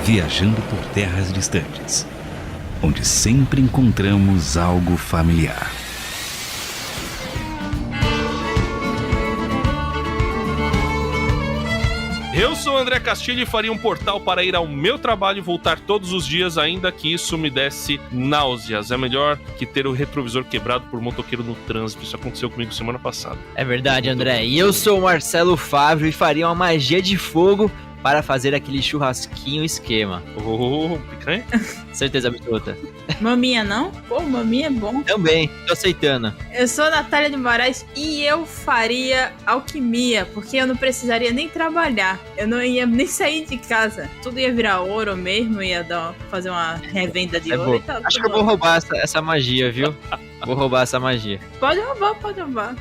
viajando por terras distantes, onde sempre encontramos algo familiar. Eu sou o André Castilho e faria um portal para ir ao meu trabalho e voltar todos os dias, ainda que isso me desse náuseas. É melhor que ter o retrovisor quebrado por motoqueiro no trânsito. Isso aconteceu comigo semana passada. É verdade, André. E eu sou o Marcelo Fávero e faria uma magia de fogo para fazer aquele churrasquinho esquema. Picanha? Certeza absoluta. Maminha não? Pô, maminha é bom. Também, tô aceitando. Eu sou a Natália de Moraes e eu faria alquimia, porque eu não precisaria nem trabalhar. Eu não ia nem sair de casa. Tudo ia virar ouro mesmo, ia fazer uma revenda de ouro e tal. Acho que eu vou roubar essa magia, viu? Vou roubar essa magia. Pode roubar.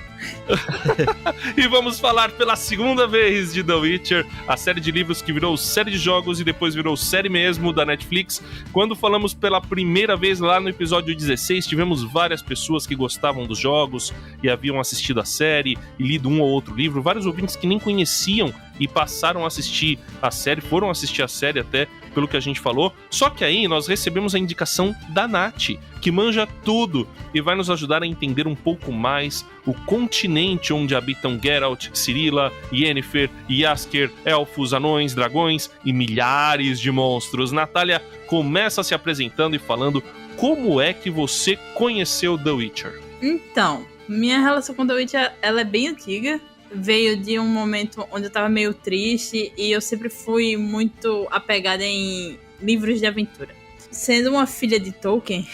E vamos falar pela segunda vez de The Witcher, a série de livros que virou série de jogos e depois virou série mesmo da Netflix. Quando falamos pela primeira vez lá no episódio 16, tivemos várias pessoas que gostavam dos jogos e haviam assistido a série e lido um ou outro livro, vários ouvintes que nem conheciam e passaram a assistir a série, foram assistir a série até, pelo que a gente falou. Só que aí nós recebemos a indicação da Nath, que manja tudo e vai nos ajudar a entender um pouco mais o continente onde habitam Geralt, Cirilia, Yennefer, Jaskier, elfos, anões, dragões e milhares de monstros. Natália começa se apresentando e falando como é que você conheceu The Witcher. Então, minha relação com The Witcher, ela é bem antiga. Veio de um momento onde eu tava meio triste e eu sempre fui muito apegada em livros de aventura. Sendo uma filha de Tolkien,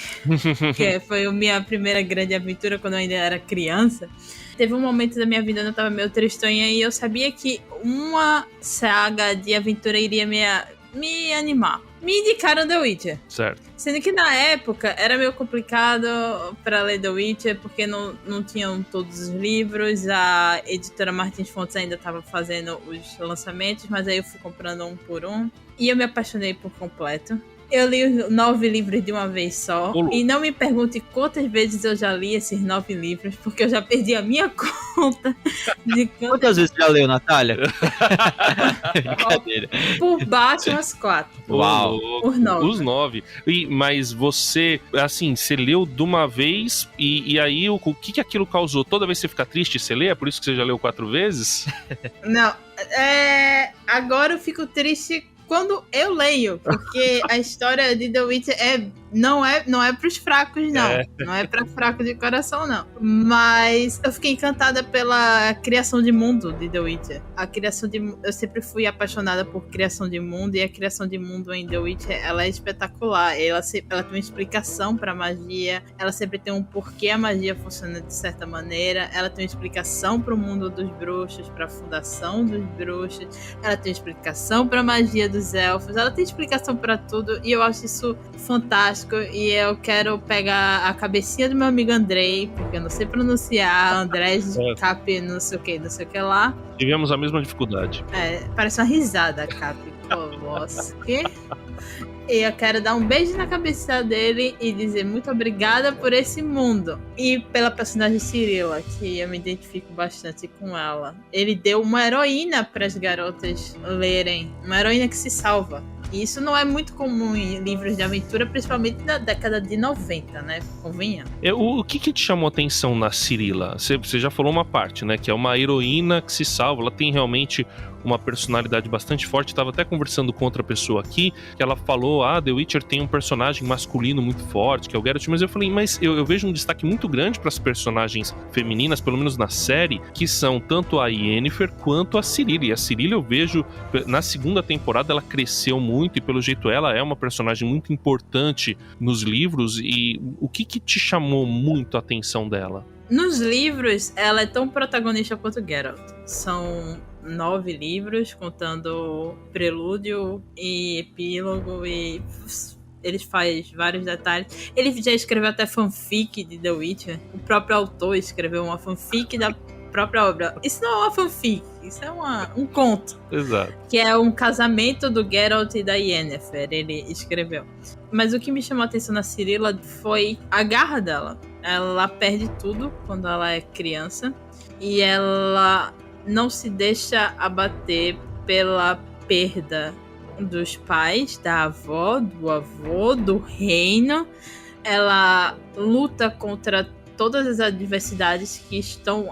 que foi a minha primeira grande aventura quando eu ainda era criança, teve um momento da minha vida onde eu tava meio tristonha e eu sabia que uma saga de aventura iria me animar. Me indicaram The Witcher. Certo. Sendo que na época era meio complicado pra ler The Witcher, porque não tinham todos os livros, a editora Martins Fontes ainda tava fazendo os lançamentos, mas aí eu fui comprando um por um. E eu me apaixonei por completo. Eu li os 9 livros de uma vez só. E não me pergunte quantas vezes eu já li esses 9 livros, porque eu já perdi a minha conta de quantas vezes você já leu, Natália? Brincadeira. Por baixo, umas 4. Uau! Por 9. Os 9. Mas você, assim, você leu de uma vez e aí o que aquilo causou? Toda vez que você fica triste, você lê? É por isso que você já leu 4 vezes? Não. Agora eu fico triste quando eu leio, porque a história de The Witcher não é pros fracos, não. Não é pra fraco de coração, não. Mas eu fiquei encantada pela criação de mundo de The Witcher. Eu sempre fui apaixonada por criação de mundo, e a criação de mundo em The Witcher, ela é espetacular. Ela tem uma explicação pra magia, ela sempre tem um porquê a magia funciona de certa maneira, ela tem uma explicação pro mundo dos bruxos, pra fundação dos bruxos, ela tem uma explicação pra magia dos elfos, ela tem explicação pra tudo, e eu acho isso fantástico. E eu quero pegar a cabecinha do meu amigo Andrei, porque eu não sei pronunciar, André Cap, não sei o que lá. Tivemos a mesma dificuldade. Parece uma risada, Cap. Pô, nossa, que... E eu quero dar um beijo na cabeça dele e dizer muito obrigada por esse mundo. E pela personagem Cirilia, que eu me identifico bastante com ela. Ele deu uma heroína para as garotas lerem. Uma heroína que se salva. E isso não é muito comum em livros de aventura, principalmente na década de 90, né? Convenha. O que te chamou a atenção na Cirilia? Você já falou uma parte, né? Que é uma heroína que se salva. Ela tem realmente uma personalidade bastante forte. Estava até conversando com outra pessoa aqui, que ela falou, The Witcher tem um personagem masculino muito forte, que é o Geralt, mas eu falei, mas eu vejo um destaque muito grande para as personagens femininas, pelo menos na série, que são tanto a Yennefer quanto a Cirilia. E a Cirilia eu vejo, na segunda temporada ela cresceu muito, e pelo jeito ela é uma personagem muito importante nos livros. E o que te chamou muito a atenção dela? Nos livros, ela é tão protagonista quanto Geralt. São 9 livros, contando prelúdio e epílogo, e ele faz vários detalhes. Ele já escreveu até fanfic de The Witcher. O próprio autor escreveu uma fanfic da própria obra. Isso não é uma fanfic, isso é um conto. Exato. Que é um casamento do Geralt e da Yennefer, ele escreveu. Mas o que me chamou a atenção na Cirilia foi a garra dela. Ela perde tudo quando ela é criança e ela não se deixa abater pela perda dos pais, da avó, do avô, do reino. Ela luta contra todas as adversidades que estão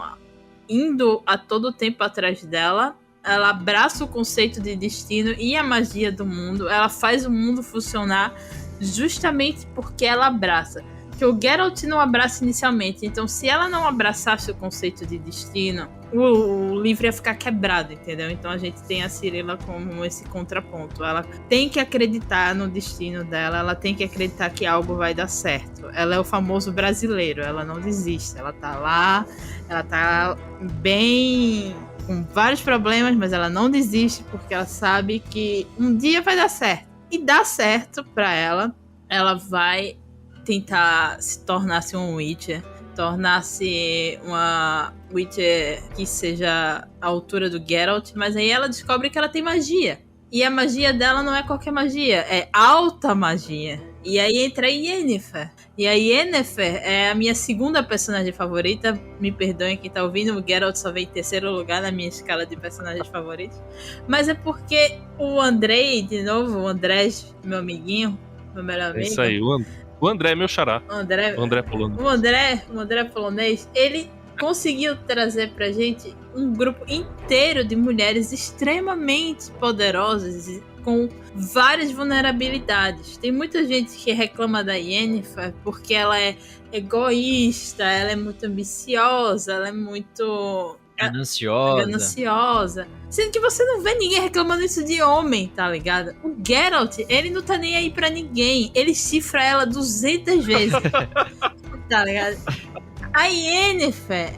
indo a todo tempo atrás dela. Ela abraça o conceito de destino e a magia do mundo. Ela faz o mundo funcionar justamente porque ela abraça. Que o Geralt não abraça inicialmente. Então, se ela não abraçasse o conceito de destino, o livro ia ficar quebrado, entendeu? Então, a gente tem a Cirilla como esse contraponto. Ela tem que acreditar no destino dela. Ela tem que acreditar que algo vai dar certo. Ela é o famoso brasileiro. Ela não desiste. Ela tá lá. Ela tá bem... com vários problemas, mas ela não desiste porque ela sabe que um dia vai dar certo. E dá certo pra ela. Ela vai tentar se tornar-se um Witcher, tornar-se uma Witcher que seja à altura do Geralt, mas aí ela descobre que ela tem magia. E a magia dela não é qualquer magia, é alta magia. E aí entra a Yennefer. E a Yennefer é a minha segunda personagem favorita. Me perdoem quem tá ouvindo, o Geralt só vem em terceiro lugar na minha escala de personagens favoritos. Mas é porque o Andrei, de novo, o André, meu amiguinho, meu melhor amigo. É isso aí, o André é meu xará. O André polonês. O André polonês, ele conseguiu trazer pra gente um grupo inteiro de mulheres extremamente poderosas com várias vulnerabilidades. Tem muita gente que reclama da Yennefer porque ela é egoísta, ela é muito ambiciosa, ela é muito... gananciosa. Sendo que você não vê ninguém reclamando isso de homem, tá ligado? O Geralt, ele não tá nem aí pra ninguém. Ele chifra ela 200 vezes. Tá ligado? A Yennefer,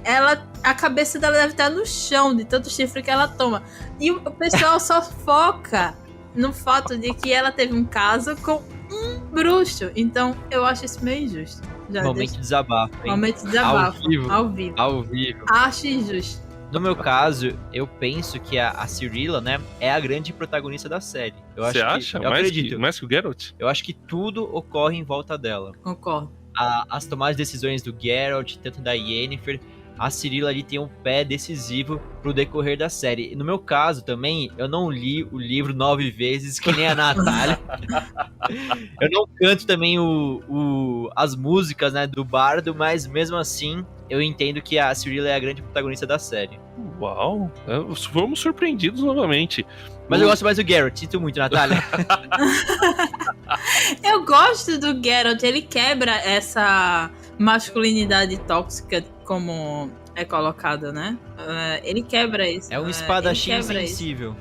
a cabeça dela deve estar no chão de tanto chifre que ela toma. E o pessoal só foca no fato de que ela teve um caso com um bruxo. Então, eu acho isso meio injusto. Momento de desabafo, hein? Momento de desabafo. Ao vivo. Acho injusto. No meu caso, eu penso que a Cirilla, né, é a grande protagonista da série. Você acha? Eu acredito. Mais que o Geralt? Eu acho que tudo ocorre em volta dela. Concordo. As tomadas de decisões do Geralt, tanto da Yennefer, a Cirilla ali tem um pé decisivo pro decorrer da série. No meu caso também, eu não li o livro 9 vezes, que nem a Natália. Eu não canto também as músicas, né, do bardo, mas mesmo assim, eu entendo que a Cirilla é a grande protagonista da série. Uau, fomos surpreendidos novamente. Mas eu gosto mais do Geralt, sinto muito, Natália. Eu gosto do Geralt, ele quebra essa masculinidade tóxica, como é colocado, né? Ele quebra isso. É um espadachim sensível.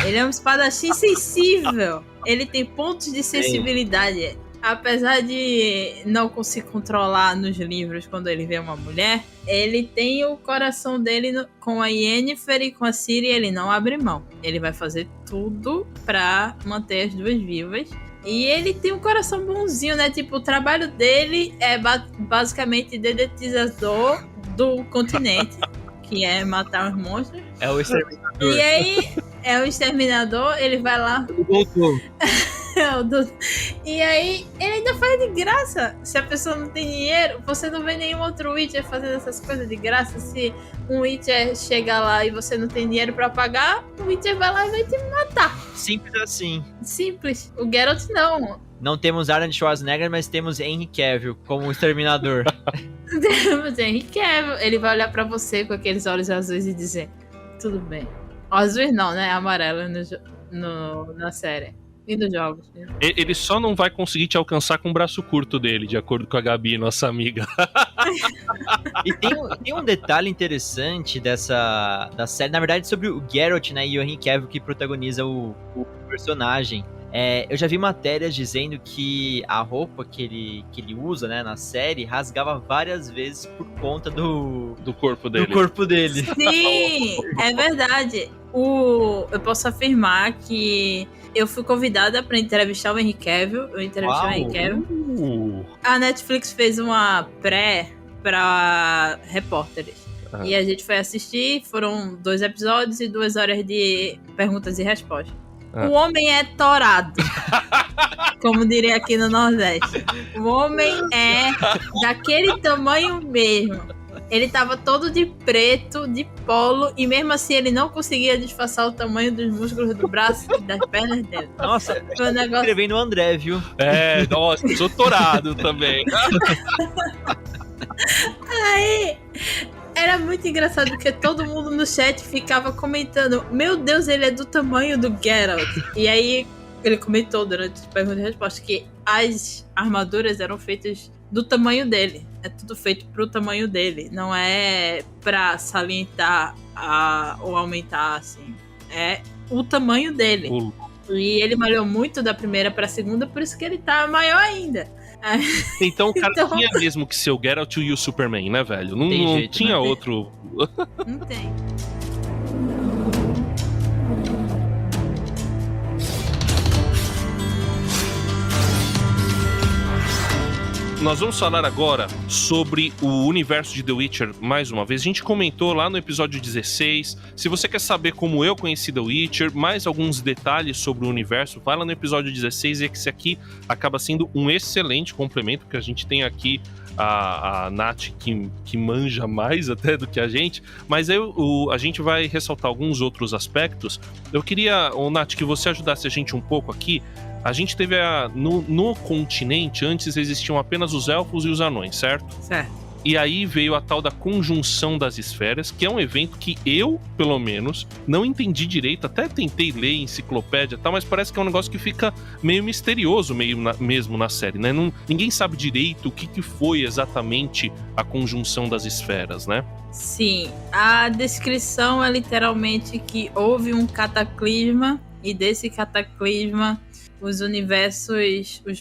Ele é um espadachim sensível. Ele tem pontos de sensibilidade. Apesar de não conseguir controlar nos livros quando ele vê uma mulher, ele tem o coração dele com a Yennefer e com a Ciri, ele não abre mão. Ele vai fazer tudo pra manter as duas vivas. E ele tem um coração bonzinho, né? Tipo, o trabalho dele é basicamente dedetizador do continente, que é matar os monstros. É o exterminador. E aí, é o exterminador, ele vai lá... E aí, ele ainda faz de graça. Se a pessoa não tem dinheiro, você não vê nenhum outro Witcher fazendo essas coisas de graça. Se um Witcher chega lá e você não tem dinheiro pra pagar, o Witcher vai lá e vai te matar. Simples assim. Simples. O Geralt não. Não temos Arnold Schwarzenegger, mas temos Henry Cavill como exterminador. Temos Henry Cavill. Ele vai olhar pra você com aqueles olhos azuis e dizer: tudo bem. Azuis não, né? Amarelo na série. E dos jogos. Né? Ele só não vai conseguir te alcançar com o braço curto dele, de acordo com a Gabi, nossa amiga. E tem um detalhe interessante da série, na verdade, sobre o Geralt, né, e o Henry Cavill que protagoniza o personagem. Eu já vi matérias dizendo que a roupa que ele usa, né, na série rasgava várias vezes por conta do corpo dele. Do corpo dele. Sim, é verdade. Eu posso afirmar que eu fui convidada para entrevistar o Henry Cavill. Eu entrevistei o Henry Cavill. A Netflix fez uma pré para repórteres. E a gente foi assistir. Foram 2 episódios e 2 horas de perguntas e respostas. O homem é torado. Como diria aqui no Nordeste. O homem é daquele tamanho mesmo. Ele tava todo de preto, de polo, e mesmo assim ele não conseguia disfarçar o tamanho dos músculos do braço e das pernas dele. Nossa, Foi um negócio... escrevendo o André, viu? Nossa, sou torado também. Aí, era muito engraçado, porque todo mundo no chat ficava comentando: meu Deus, ele é do tamanho do Geralt. E aí, ele comentou durante as perguntas e respostas que as armaduras eram feitas do tamanho dele. É tudo feito pro tamanho dele. Não é pra salientar ou aumentar, assim. É o tamanho dele. E ele malhou muito da primeira pra segunda, por isso que ele tá maior ainda. Então o cara tinha mesmo que ser o Geralt e o Superman, né, velho? Não jeito, tinha não outro. Não tem. Nós vamos falar agora sobre o universo de The Witcher mais uma vez. A gente comentou lá no episódio 16. Se você quer saber como eu conheci The Witcher, mais alguns detalhes sobre o universo, vai lá no episódio 16. E esse aqui acaba sendo um excelente complemento, porque a gente tem aqui a Nath que manja mais até do que a gente. Mas a gente vai ressaltar alguns outros aspectos. Eu queria, Nath, que você ajudasse a gente um pouco aqui. A gente teve no continente, antes existiam apenas os elfos e os anões, certo? Certo. E aí veio a tal da conjunção das esferas, que é um evento que eu, pelo menos, não entendi direito. Até tentei ler enciclopédia e tal, mas parece que é um negócio que fica meio misterioso mesmo na série, né? Ninguém sabe direito o que foi exatamente a conjunção das esferas, né? Sim, a descrição é literalmente que houve um cataclisma, e desse cataclisma os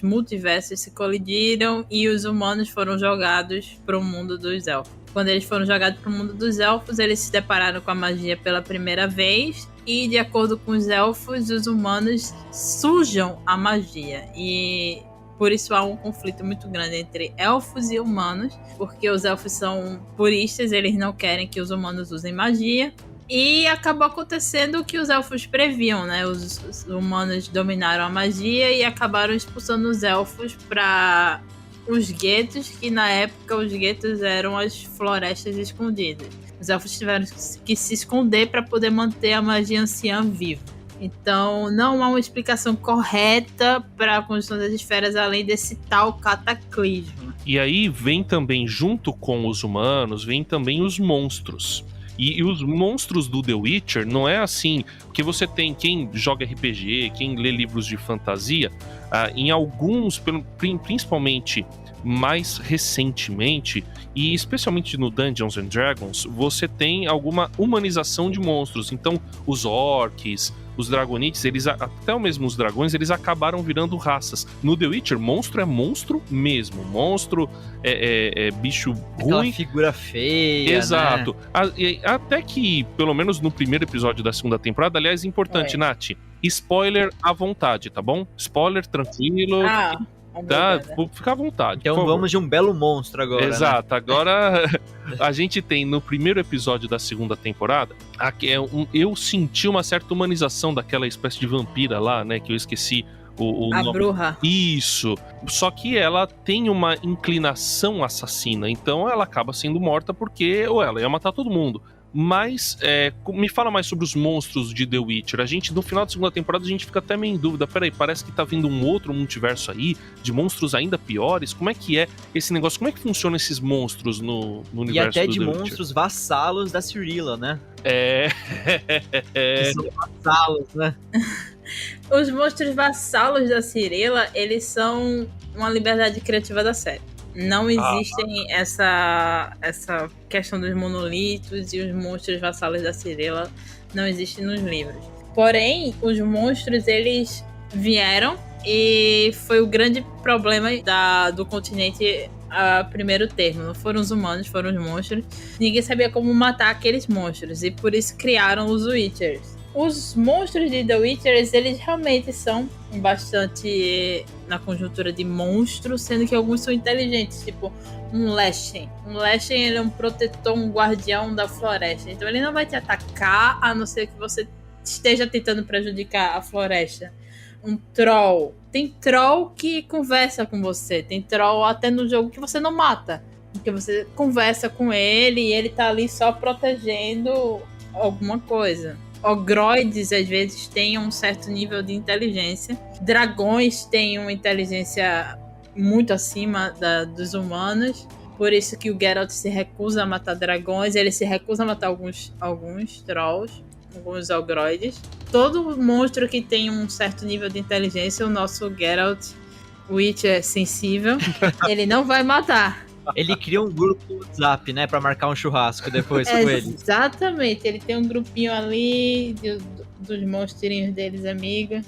multiversos se colidiram e os humanos foram jogados para o mundo dos elfos. Quando eles foram jogados para o mundo dos elfos, eles se depararam com a magia pela primeira vez e, de acordo com os elfos, os humanos sujam a magia. E por isso há um conflito muito grande entre elfos e humanos, porque os elfos são puristas, eles não querem que os humanos usem magia. E acabou acontecendo o que os elfos previam, né? Os humanos dominaram a magia e acabaram expulsando os elfos para os guetos, que na época os guetos eram as florestas escondidas. Os elfos tiveram que se esconder para poder manter a magia anciã viva. Então não há uma explicação correta para a conjunção das esferas além desse tal cataclismo. E aí vem também, junto com os humanos, vem também os monstros. E os monstros do The Witcher não é assim, porque você tem quem joga RPG, quem lê livros de fantasia, em alguns, principalmente mais recentemente, e especialmente no Dungeons and Dragons, você tem alguma humanização de monstros. Então, os orcs, os dragonites, até mesmo os dragões, eles acabaram virando raças. No The Witcher, monstro é monstro mesmo. Monstro é bicho aquela ruim. Figura feia, Exato. né? Até que, pelo menos no primeiro episódio da segunda temporada, aliás, importante, Nath, spoiler à vontade, tá bom? Spoiler tranquilo. Tá, fica à vontade. Então vamos de um belo monstro agora. Exato, né? Agora a gente tem no primeiro episódio da segunda temporada, eu senti uma certa humanização daquela espécie de vampira lá, né? Que eu esqueci o a nome. bruxa. Isso. Só que ela tem uma inclinação assassina, então ela acaba sendo morta porque ela ia matar todo mundo. Mas me fala mais sobre os monstros de The Witcher. No final da segunda temporada, a gente fica até meio em dúvida. Peraí, parece que tá vindo um outro multiverso aí, de monstros ainda piores. Como é que é esse negócio? Como é que funcionam esses monstros no universo do E até de de The monstros vassalos da Cirilla, né? Que são vassalos, né? Os monstros vassalos da Cirilla, eles são uma liberdade criativa da série. Não existem essa questão dos monolitos e os monstros vassalos da Cirilla não existem nos livros. Porém, os monstros, eles vieram e foi o grande problema do continente a primeiro termo. Não foram os humanos, foram os monstros. Ninguém sabia como matar aqueles monstros e por isso criaram os Witchers. Os monstros de The Witchers, eles realmente são bastante na conjuntura de monstros, sendo que alguns são inteligentes, tipo um Leshen. Um Leshen, ele é um protetor, um guardião da floresta. Então ele não vai te atacar, a não ser que você esteja tentando prejudicar a floresta. Um Troll. Tem Troll que conversa com você. Tem Troll até no jogo que você não mata. Porque você conversa com ele e ele tá ali só protegendo alguma coisa. Ogroides, às vezes, têm um certo nível de inteligência. Dragões têm uma inteligência muito acima dos humanos. Por isso que o Geralt se recusa a matar dragões. Ele se recusa a matar alguns trolls, alguns ogroides. Todo monstro que tem um certo nível de inteligência, o nosso Geralt, o Witcher sensível, ele não vai matar. Ele cria um grupo no WhatsApp, né? Pra marcar um churrasco depois com ele. Exatamente. Ele tem um grupinho ali dos monstrinhos deles, amiga.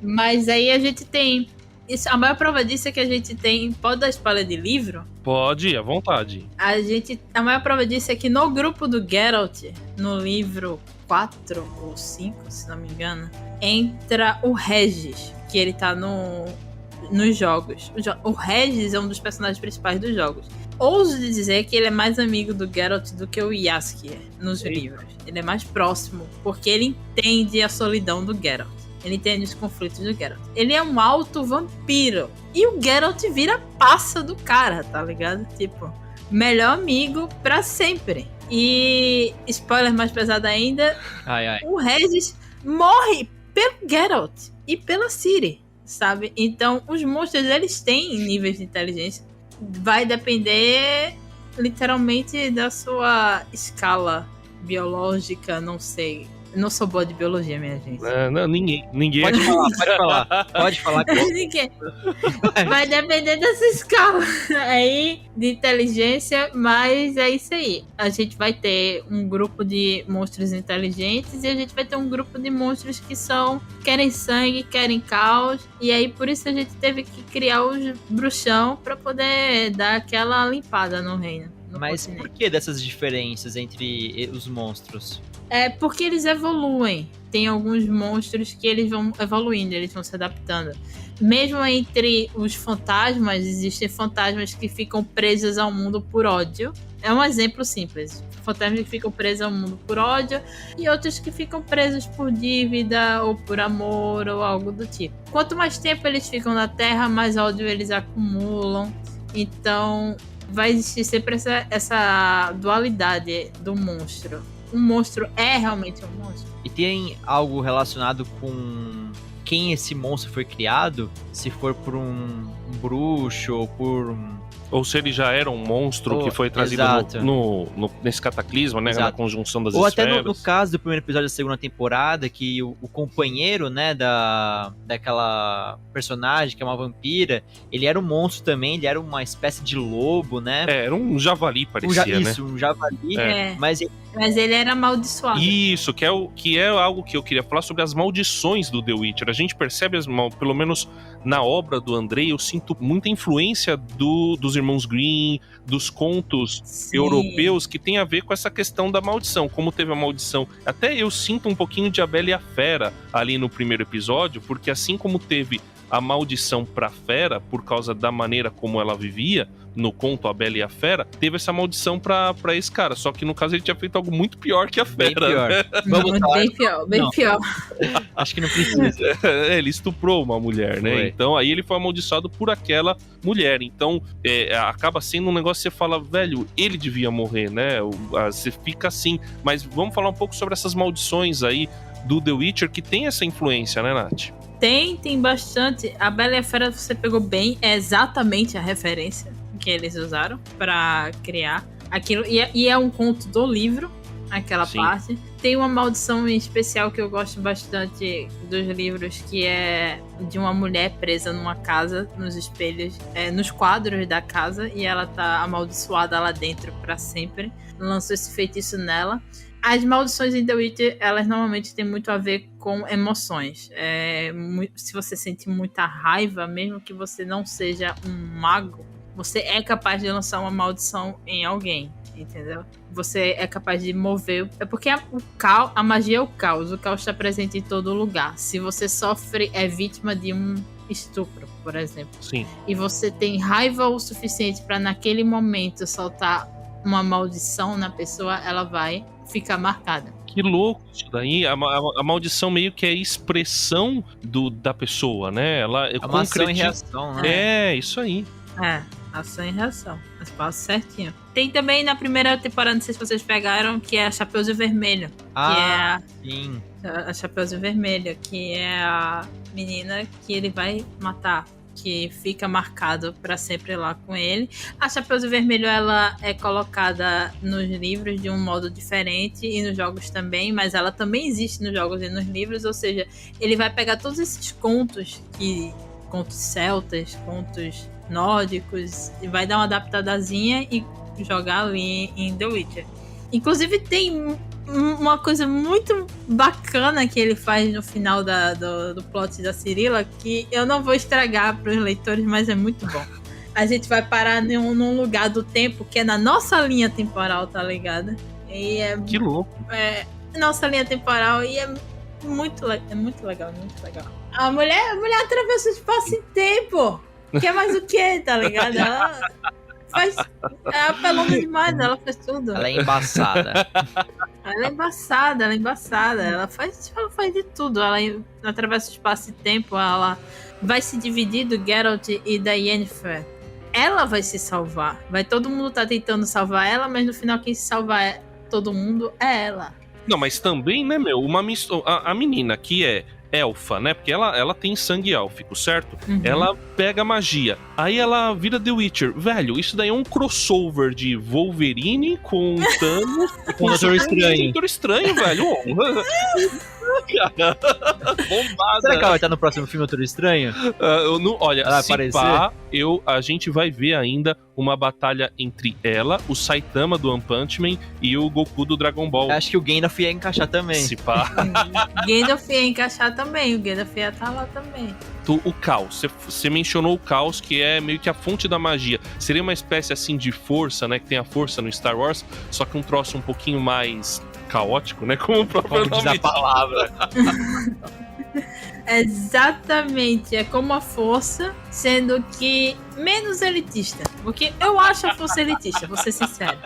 Mas aí a gente tem... a maior prova disso é que a gente tem... Pode dar spoiler de livro? Pode, à vontade. A maior prova disso é que no grupo do Geralt, no livro 4 ou 5, se não me engano, entra o Regis, que ele tá nos jogos. O Regis é um dos personagens principais dos jogos. Ouso dizer que ele é mais amigo do Geralt do que o Jaskier nos livros. Ele é mais próximo, porque ele entende a solidão do Geralt. Ele entende os conflitos do Geralt. Ele é um alto vampiro. E o Geralt vira passa do cara, tá ligado? Tipo, melhor amigo pra sempre. E, spoiler mais pesado ainda, o Regis morre pelo Geralt e pela Ciri, sabe? Então, os monstros, eles têm níveis de inteligência. Vai depender, literalmente, da sua escala biológica, não sei. Eu não sou boa de biologia, minha gente. Não, ninguém. Pode falar. Ninguém. Vai depender dessa escala aí de inteligência, mas é isso aí. A gente vai ter um grupo de monstros inteligentes e a gente vai ter um grupo de monstros que querem sangue, querem caos. E aí, por isso a gente teve que criar os bruxão pra poder dar aquela limpada no reino. Mas por que dessas diferenças entre os monstros? É porque eles evoluem. Tem alguns monstros que eles vão evoluindo, eles vão se adaptando. Mesmo entre os fantasmas, existem fantasmas que ficam presos ao mundo por ódio. É um exemplo simples. Fantasmas que ficam presos ao mundo por ódio e outros que ficam presos por dívida ou por amor ou algo do tipo. Quanto mais tempo eles ficam na Terra, mais ódio eles acumulam. Então, vai existir sempre essa dualidade do monstro. Um monstro é realmente um monstro. E tem algo relacionado com quem esse monstro foi criado? Se for por um bruxo ou por... Ou se ele já era um monstro que foi trazido nesse cataclisma, né? Na conjunção das esferas. Ou até no caso do primeiro episódio da segunda temporada, que o companheiro, né, daquela personagem, que é uma vampira, ele era um monstro também, ele era uma espécie de lobo, né? Era um javali, parecia, né? Isso, um javali. Mas ele era amaldiçoado. Isso, que é algo que eu queria falar sobre as maldições do The Witcher. A gente percebe, pelo menos na obra do Andrei, eu sinto muita influência dos irmãos Grimm, dos contos europeus, que tem a ver com essa questão da maldição. Como teve a maldição, até eu sinto um pouquinho de A Bela e a Fera ali no primeiro episódio, porque assim como teve a maldição pra fera, por causa da maneira como ela vivia, no conto A Bela e a Fera, teve essa maldição pra esse cara. Só que no caso ele tinha feito algo muito pior que a fera. Bem pior. Né? Bem pior. Acho que não precisa. Ele estuprou uma mulher, né? Então aí ele foi amaldiçoado por aquela mulher. Então acaba sendo um negócio que você fala, velho, ele devia morrer, né? Você fica assim. Mas vamos falar um pouco sobre essas maldições aí do The Witcher, que tem essa influência, né, Nath? Tem bastante. A Bela e a Fera você pegou bem, é exatamente a referência que eles usaram pra criar aquilo. E é um conto do livro, aquela parte. Tem uma maldição em especial que eu gosto bastante dos livros, que é de uma mulher presa numa casa, nos espelhos, nos quadros da casa, e ela tá amaldiçoada lá dentro pra sempre. Lançou esse feitiço nela. As maldições em The Witcher, elas normalmente têm muito a ver com emoções. Se você sente muita raiva, mesmo que você não seja um mago, você é capaz de lançar uma maldição em alguém, entendeu? Você é capaz de mover... É porque a magia é o caos está presente em todo lugar. Se você é vítima de um estupro, por exemplo, e você tem raiva o suficiente para naquele momento soltar uma maldição na pessoa, ela vai ficar marcada. Que louco isso daí. A maldição meio que é a expressão da pessoa, né? Ela uma ação e reação, né? Isso aí. Ação e reação. Espaço certinho. Tem também na primeira temporada, não sei se vocês pegaram, que é a Chapeuzinho Vermelho. Sim. A Chapeuzinho Vermelho, que é a menina que ele vai matar, que fica marcado pra sempre lá com ele. A Chapeuzinho Vermelho, ela é colocada nos livros de um modo diferente e nos jogos também, mas ela também existe nos jogos e nos livros, ou seja, ele vai pegar todos esses contos celtas, contos nórdicos, e vai dar uma adaptadazinha e jogar ali em The Witcher. Inclusive tem uma coisa muito bacana que ele faz no final do plot da Cirilla, que eu não vou estragar para os leitores, mas é muito bom. A gente vai parar num lugar do tempo que é na nossa linha temporal, tá ligado? E que louco. É nossa linha temporal e é muito legal, muito legal. A mulher atravessa o espaço e tempo. Quer mais o quê, tá ligado? Ela faz. É apelona demais, ela faz tudo. Ela é embaçada. Ela é embaçada. Ela faz de tudo. Ela atravessa o espaço e tempo. Ela vai se dividir do Geralt e da Yennefer. Ela vai se salvar. Todo mundo tá tentando salvar ela, mas no final quem se salva todo mundo é ela. Não, mas também, né, meu, a menina que é elfa, né, porque ela tem sangue élfico, certo? Uhum. Ela pega magia, aí ela vira The Witcher. Velho, isso daí é um crossover de Wolverine com Thanos com o Doutor Estranho. Doutor Estranho, velho. Cara, bombada. Será que ela vai estar no próximo filme Doutor Estranho? Olha, se pá, a gente vai ver ainda uma batalha entre ela, o Saitama do One Punch Man e o Goku do Dragon Ball. Eu acho que o Gandalf ia encaixar também. Se pá. Gandalf ia encaixar também, o Gandalf ia estar lá também. O caos, você mencionou o caos, que é meio que a fonte da magia. Seria uma espécie assim de força, né? Que tem a força no Star Wars, só que um troço um pouquinho mais caótico, né? Como o próprio nome diz a palavra. Exatamente, é como a força, sendo que menos elitista. Porque eu acho a força elitista, vou ser sincero.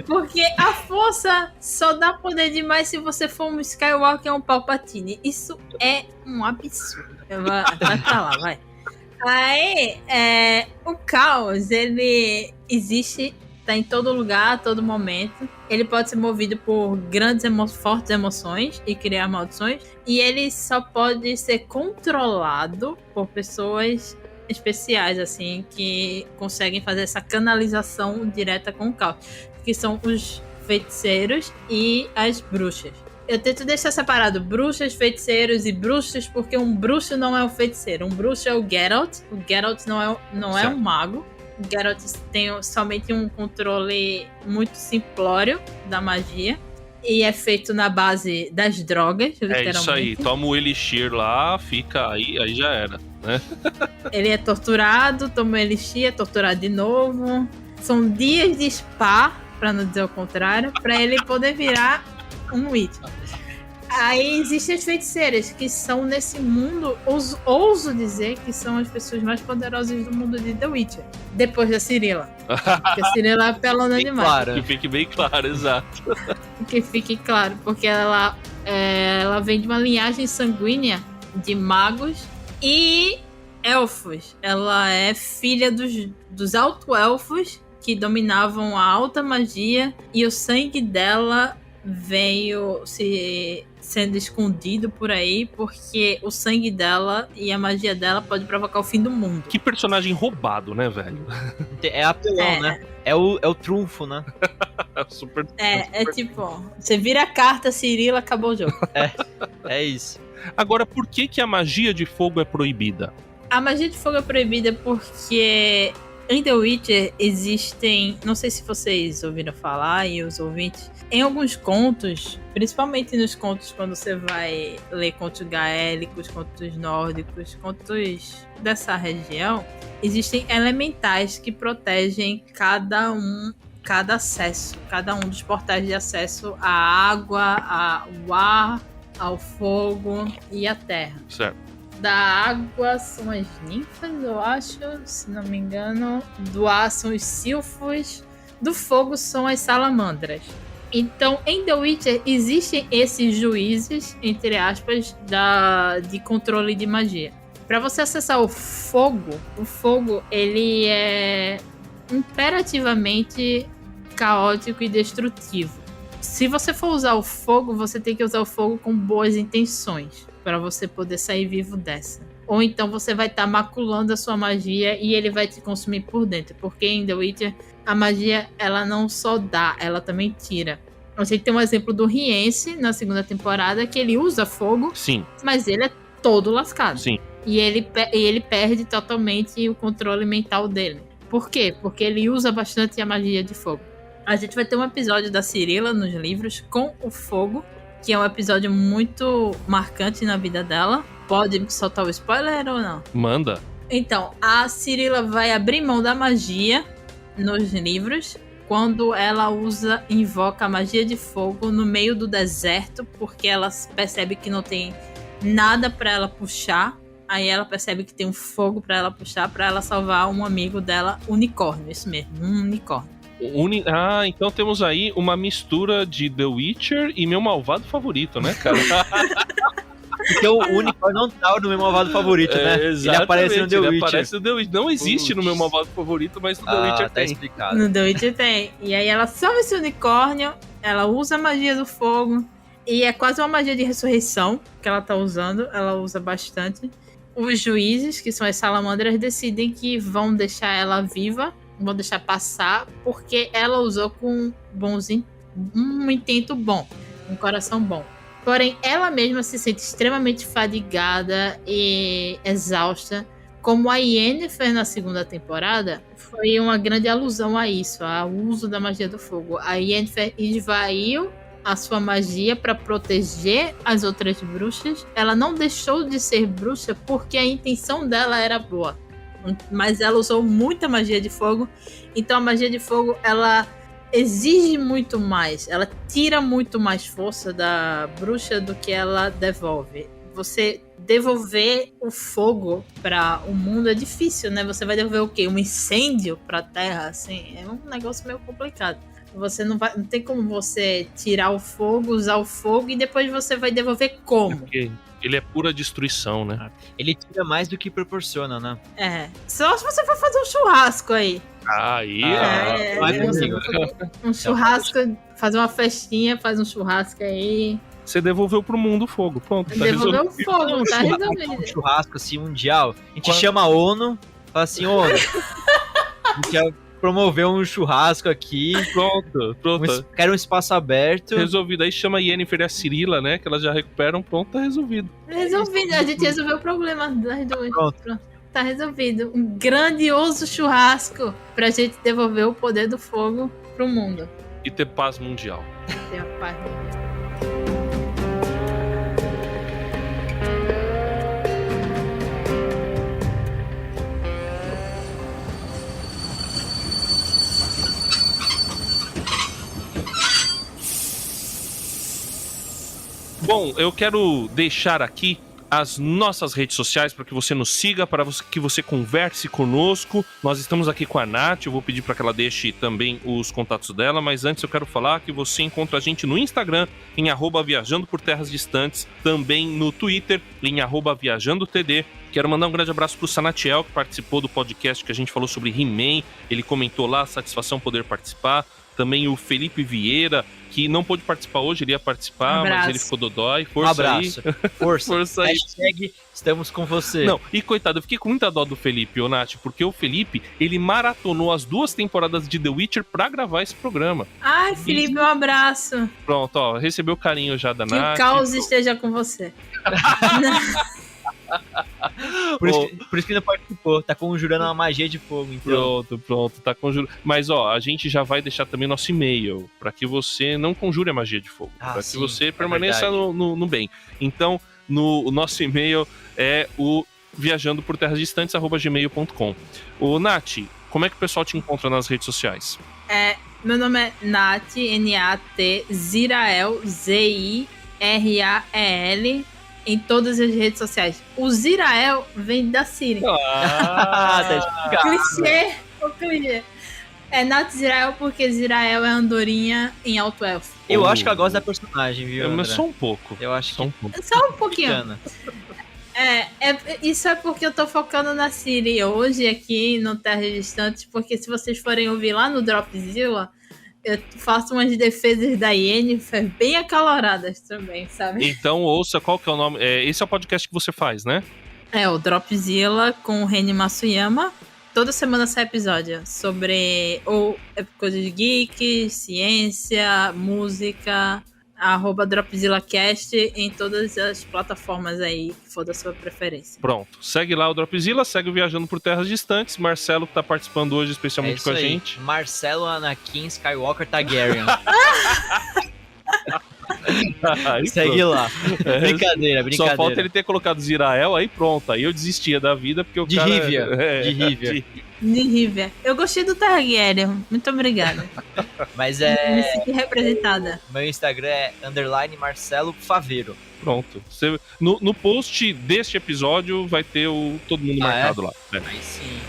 Porque a força só dá poder demais se você for um Skywalker ou um Palpatine. Isso é um absurdo. Vai pra lá, vai. Aí, o caos, ele existe, tá em todo lugar, a todo momento. Ele pode ser movido por fortes emoções e criar maldições. E ele só pode ser controlado por pessoas especiais, assim, que conseguem fazer essa canalização direta com o caos. Que são os feiticeiros e as bruxas. Eu tento deixar separado bruxas, feiticeiros e bruxas, porque um bruxo não é um feiticeiro. Um bruxo é o Geralt. O Geralt não é um mago. O Geralt tem somente um controle muito simplório da magia. E é feito na base das drogas, literalmente. É isso aí, toma o elixir lá, fica aí já era, né? Ele é torturado, toma o elixir, é torturado de novo. São dias de spa, pra não dizer o contrário, pra ele poder virar um Witcher. Aí existem as feiticeiras, que são nesse mundo, ouso dizer que são as pessoas mais poderosas do mundo de The Witcher. Depois da Cirilla. Porque a Cirilla é apelona demais. Claro. Que fique bem claro, exato. Que fique claro, porque ela vem de uma linhagem sanguínea de magos e elfos. Ela é filha dos alto-elfos que dominavam a alta magia, e o sangue dela veio sendo escondido por aí, porque o sangue dela e a magia dela pode provocar o fim do mundo. Que personagem roubado, né, velho? É apelão, né? É o trunfo, né? Super. É tipo, você vira a carta, Cirilla, acabou o jogo. É isso. Agora, por que a magia de fogo é proibida? A magia de fogo é proibida porque em The Witcher existem, não sei se vocês ouviram falar, e os ouvintes, em alguns contos, principalmente nos contos quando você vai ler contos gaélicos, contos nórdicos, contos dessa região, existem elementais que protegem cada um dos portais de acesso à água, ao ar, ao fogo e à terra. Certo. Da água são as ninfas, eu acho, se não me engano. Do ar são os silfos. Do fogo são as salamandras. Então, em The Witcher, existem esses juízes, entre aspas, de controle de magia. Para você acessar o fogo, ele é imperativamente caótico e destrutivo. Se você for usar o fogo, você tem que usar o fogo com boas intenções para você poder sair vivo dessa. Ou então você vai estar maculando a sua magia e ele vai te consumir por dentro. Porque em The Witcher, a magia, ela não só dá, ela também tira. A gente tem um exemplo do Riense na segunda temporada, que ele usa fogo, Sim. mas ele é todo lascado. Sim. E ele perde totalmente o controle mental dele. Por quê? Porque ele usa bastante a magia de fogo. A gente vai ter um episódio da Cirilla nos livros com o fogo, que é um episódio muito marcante na vida dela. Pode soltar o spoiler ou não? Manda. Então, a Cirilla vai abrir mão da magia nos livros quando ela invoca a magia de fogo no meio do deserto, porque ela percebe que não tem nada pra ela puxar. Aí ela percebe que tem um fogo pra ela puxar, pra ela salvar um amigo dela, unicórnio, isso mesmo, um unicórnio. Então temos aí uma mistura de The Witcher e meu malvado favorito, né, cara? Porque o unicórnio não tá no meu malvado favorito, né? Exatamente, ele aparece no The Witcher. Aparece no The Witcher. Não existe no meu malvado favorito, mas no The Witcher tá tem. explicado. No The Witcher tem. E aí ela salva esse unicórnio, ela usa a magia do fogo, e é quase uma magia de ressurreição que ela tá usando, ela usa bastante. Os juízes, que são as salamandras, decidem que vão deixar ela viva, vão deixar passar, porque ela usou com um intento bom, um coração bom. Porém, ela mesma se sente extremamente fadigada e exausta. Como a Yennefer na segunda temporada, foi uma grande alusão a isso, ao uso da magia do fogo. A Yennefer esvaiu a sua magia para proteger as outras bruxas. Ela não deixou de ser bruxa porque a intenção dela era boa. Mas ela usou muita magia de fogo. Então a magia de fogo, ela exige muito mais. Ela tira muito mais força da bruxa do que ela devolve. Você devolver o fogo para o mundo é difícil, né? Você vai devolver o quê? Um incêndio para a terra? Assim, é um negócio meio complicado. Você não tem como você tirar o fogo, usar o fogo e depois você vai devolver como? Porque ele é pura destruição, né? Ele tira mais do que proporciona, né? É. Só se você for fazer um churrasco aí. Aí, vai comigo. Um churrasco, fazer uma festinha, faz um churrasco aí. Você devolveu pro mundo o fogo. Pronto, tá Devolveu o resolvido. fogo, tá Um resolvido. churrasco assim mundial. A gente chama a ONU, fala assim, ONU, a gente quer promover um churrasco aqui. Pronto. Quero um espaço aberto. Resolvido. Aí chama a Yennefer e a Cirilla, né? Que elas já recuperam. Pronto, tá resolvido. Resolvido. A gente resolveu o problema das duas. Pronto. Tá resolvido. Um grandioso churrasco pra gente devolver o poder do fogo pro mundo. E ter paz mundial. Ter a paz. Bom, eu quero deixar aqui as nossas redes sociais para que você nos siga, para que você converse conosco. Nós estamos aqui com a Nath, eu vou pedir para que ela deixe também os contatos dela, mas antes eu quero falar que você encontra a gente no Instagram, em @viajando por terras distantes, também no Twitter, em @viajandotd. Quero mandar um grande abraço pro Sanatiel, que participou do podcast que a gente falou sobre He-Man. Ele comentou lá, satisfação poder participar. Também o Felipe Vieira, que não pôde participar hoje, ele ia participar, mas ele ficou dodói. Força abraço. aí. Força aí. Hashtag estamos com você. Não, e coitado, eu fiquei com muita dó do Felipe, ô Nath, porque o Felipe, ele maratonou as 2 temporadas de The Witcher pra gravar esse programa. Ai, Felipe, um abraço. Pronto, ó, recebeu o carinho já da Que Nath. o caos esteja com você. Por isso que ele não participou, tá conjurando uma magia de fogo, então. Pronto, tá conjurando. Mas ó, a gente já vai deixar também nosso e-mail, pra que você não conjure a magia de fogo, pra que você permaneça no bem. Então, o nosso e-mail é o viajandoporterrasdistantes@gmail.com. Ô Nath, como é que o pessoal te encontra nas redes sociais? Meu nome é Nath, N-A-T, Zirael, Z-I-R-A-E-L, em todas as redes sociais. O Zirael vem da Siri. Tá Clichê. É Nath Zirael porque Zirael é andorinha em Alto Elfo. Eu acho que ela gosta da personagem, viu? Mas só um pouco. Eu acho que Só um pouquinho. Isso é porque eu tô focando na Ciri hoje aqui no Terras Distantes, porque se vocês forem ouvir lá no Dropzilla, eu faço umas defesas da Yennefer bem acaloradas também, sabe? Então ouça, qual que é o nome? Esse é o podcast que você faz, né? É, o Dropzilla com o Reni Matsuyama. Toda semana sai episódio sobre coisas geeks, ciência, música, @DropzillaCast em todas as plataformas aí que for da sua preferência. Pronto. Segue lá o Dropzilla, segue o Viajando por Terras Distantes. Marcelo, que tá participando hoje especialmente com a gente. Marcelo Anakin Skywalker Targaryen. Segue lá. Brincadeira. Só falta ele ter colocado Zirael, aí pronto. Aí eu desistia da vida, porque o de cara... Rivia. De Rivia. De Rivia. Eu gostei do Targaryen. Muito obrigada. Mas Me senti representada. Meu Instagram é _Marcelo Faveiro. Pronto. No post deste episódio vai ter todo mundo marcado lá. Aí sim.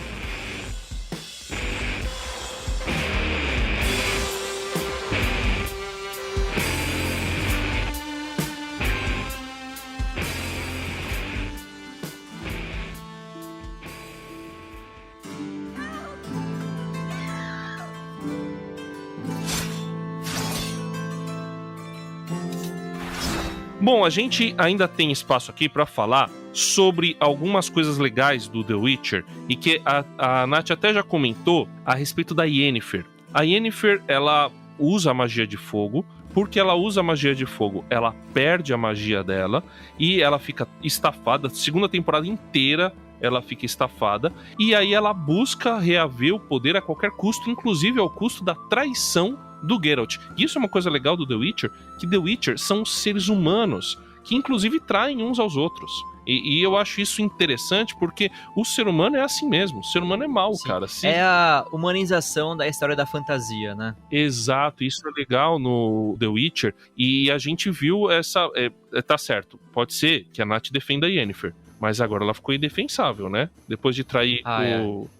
Bom, a gente ainda tem espaço aqui para falar sobre algumas coisas legais do The Witcher e que a Nath até já comentou a respeito da Yennefer. A Yennefer, ela usa a magia de fogo. Porque ela usa a magia de fogo, ela perde a magia dela e ela fica estafada. Segunda temporada inteira ela fica estafada. E aí ela busca reaver o poder a qualquer custo, inclusive ao custo da traição do Geralt. E isso é uma coisa legal do The Witcher, que The Witcher são seres humanos que inclusive traem uns aos outros. E eu acho isso interessante porque o ser humano é assim mesmo. O ser humano é mau, cara. É a humanização da história da fantasia, né? Exato, isso é legal no The Witcher. E a gente viu essa... tá certo, pode ser que a Nath defenda a Yennefer. Mas agora ela ficou indefensável, né? Depois de trair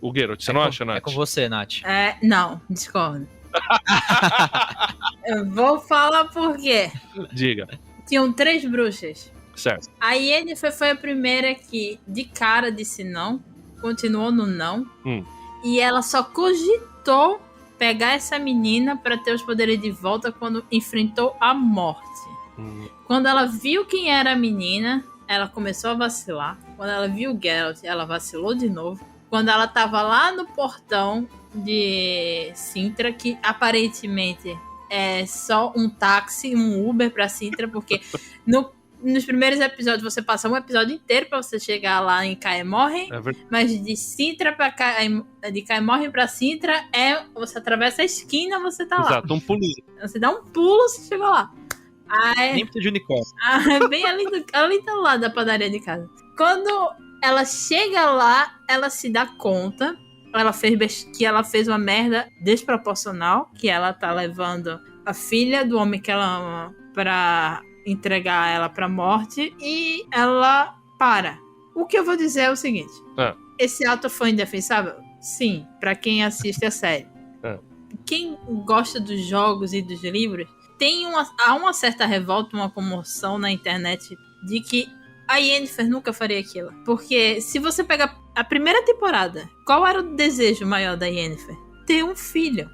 o Geralt. Você não acha, Nath? É com você, Nath. Não, discordo. Eu vou falar por quê. Diga. Tinham 3 bruxas. Certo. A Yennefer foi a primeira que, de cara, disse não. Continuou no não. E ela só cogitou pegar essa menina para ter os poderes de volta quando enfrentou a morte. Quando ela viu quem era a menina, ela começou a vacilar. Quando ela viu o Geralt, ela vacilou de novo. Quando ela tava lá no portão de Sintra, que aparentemente é só um táxi, um Uber pra Sintra, porque nos primeiros episódios você passa um episódio inteiro pra você chegar lá em Kaer Morhen, mas de Sintra pra de Kaer Morhen pra Sintra você atravessa a esquina, você tá lá. Exato, um pulinho. Você dá um pulo, você chegou lá. Nem precisa de unicórnio. Bem ali do lado da padaria de casa. Quando ela chega lá, ela se dá conta que ela fez uma merda desproporcional, que ela tá levando a filha do homem que ela ama pra entregar ela pra morte, e ela para. O que eu vou dizer é o seguinte. Esse ato foi indefensável? Sim, pra quem assiste a série. Quem gosta dos jogos e dos livros, há uma certa revolta, uma comoção na internet de que a Yennefer nunca faria aquilo. Porque se você pegar a primeira temporada, qual era o desejo maior da Yennefer? Ter um filho.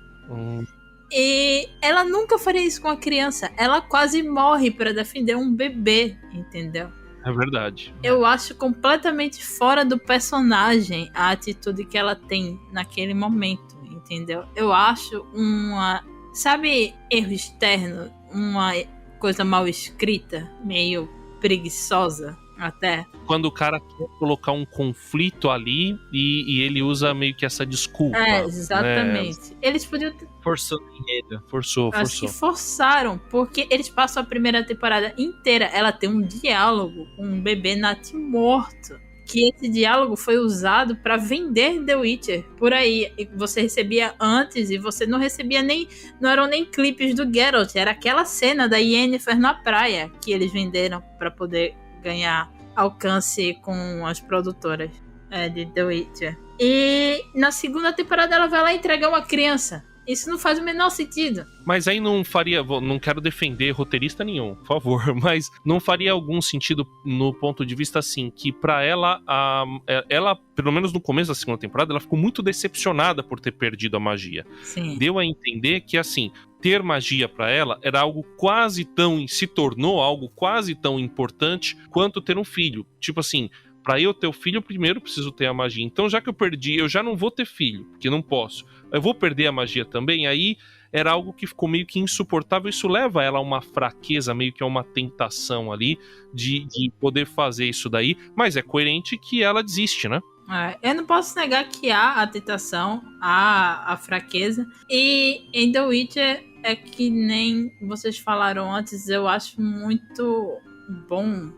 E ela nunca faria isso com a criança. Ela quase morre para defender um bebê, entendeu? É verdade. Eu acho completamente fora do personagem a atitude que ela tem naquele momento, entendeu? Eu acho sabe, erro externo? Uma coisa mal escrita, meio preguiçosa até. Quando o cara quer colocar um conflito ali e ele usa meio que essa desculpa. Exatamente. Né? Eles podiam... Forçou o enredo. Forçou. Acho que forçaram, porque eles passam a primeira temporada inteira, ela tem um diálogo com um bebê natimorto. Que esse diálogo foi usado pra vender The Witcher por aí. E você recebia antes e você não recebia não eram nem clipes do Geralt, era aquela cena da Yennefer na praia que eles venderam pra poder ganhar alcance com as produtoras de The Witcher. E na segunda temporada ela vai lá entregar uma criança. Isso não faz o menor sentido. Mas aí não faria, não quero defender roteirista nenhum, por favor, mas não faria algum sentido no ponto de vista assim, que pra ela, ela, pelo menos no começo da segunda temporada, ela ficou muito decepcionada por ter perdido a magia. Sim. Deu a entender que assim, ter magia pra ela era algo quase tão, se tornou algo quase tão importante quanto ter um filho. Tipo assim, pra eu ter o filho, primeiro eu preciso ter a magia. Então, já que eu perdi, eu já não vou ter filho, porque não posso. Eu vou perder a magia também, aí era algo que ficou meio que insuportável. Isso leva ela a uma fraqueza, meio que a uma tentação ali de poder fazer isso daí. Mas é coerente que ela desiste, né? Eu não posso negar que há a tentação, há a fraqueza. E em The Witcher é que nem vocês falaram antes, eu acho muito bom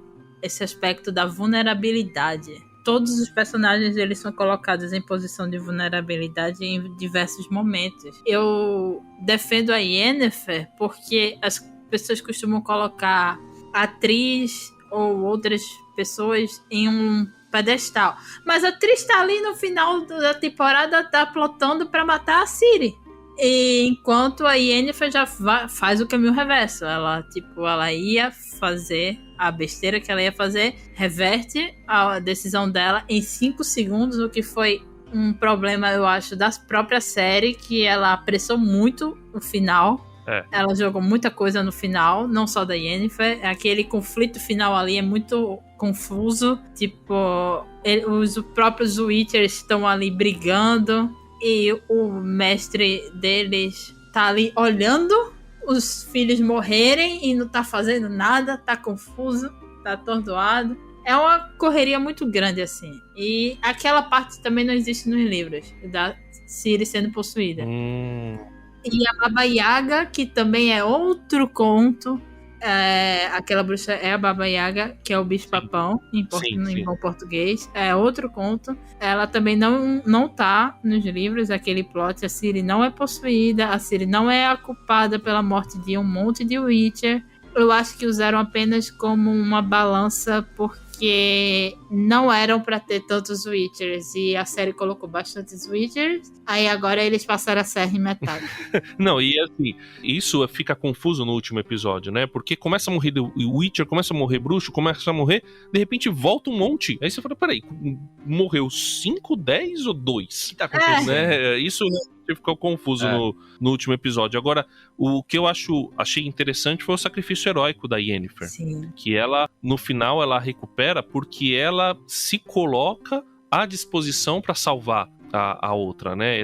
esse aspecto da vulnerabilidade. Todos os personagens eles são colocados em posição de vulnerabilidade em diversos momentos. Eu defendo a Yennefer porque as pessoas costumam colocar a atriz ou outras pessoas em um pedestal. Mas a atriz tá ali no final da temporada, tá plotando pra matar a Ciri. E enquanto a Yennefer já faz o caminho reverso. Ela ia fazer a besteira que ela ia fazer, reverte a decisão dela em 5 segundos, o que foi um problema, eu acho, da própria série, que ela apressou muito o final. Ela jogou muita coisa no final, não só da Yennefer. Aquele conflito final ali é muito confuso. Tipo, os próprios Witchers estão ali brigando e o mestre deles tá ali olhando os filhos morrerem e não tá fazendo nada, tá confuso, tá atordoado. É uma correria muito grande, assim. E aquela parte também não existe nos livros, da Ciri sendo possuída. E a Baba Yaga, que também é outro conto. Aquela bruxa é a Baba Yaga, que é o bicho-papão em bom português. É outro conto. Ela também não tá nos livros, aquele plot. A Ciri não é possuída, a Ciri não é a culpada pela morte de um monte de Witcher. Eu acho que usaram apenas como uma balança porque não eram pra ter tantos Witchers e a série colocou bastantes Witchers, aí agora eles passaram a serra em metade. Não, e assim, isso fica confuso no último episódio, né? Porque começa a morrer Witcher, começa a morrer bruxo, começa a morrer, de repente volta um monte. Aí você fala, peraí, morreu 5, 10 ou 2? O que tá acontecendo? Né? Isso ficou confuso no último episódio. Agora, o que eu achei interessante foi o sacrifício heróico da Yennefer. Sim. Que ela, no final, ela recupera porque ela se coloca à disposição para salvar a outra, né?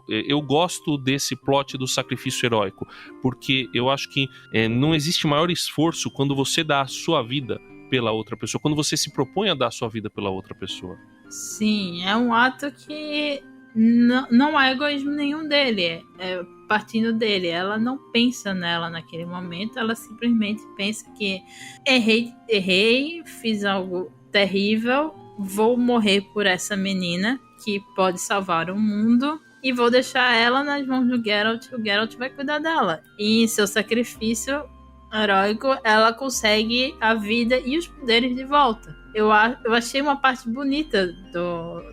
Eu gosto desse plot do sacrifício heróico, porque eu acho que não existe maior esforço quando você dá a sua vida pela outra pessoa, quando você se propõe a dar a sua vida pela outra pessoa. Sim, é um ato que não há egoísmo nenhum dele, é partindo dele. Ela não pensa nela naquele momento, ela simplesmente pensa que errei, fiz algo terrível, vou morrer por essa menina que pode salvar o mundo e vou deixar ela nas mãos do Geralt, o Geralt vai cuidar dela. E em seu sacrifício heróico, ela consegue a vida e os poderes de volta. Eu achei uma parte bonita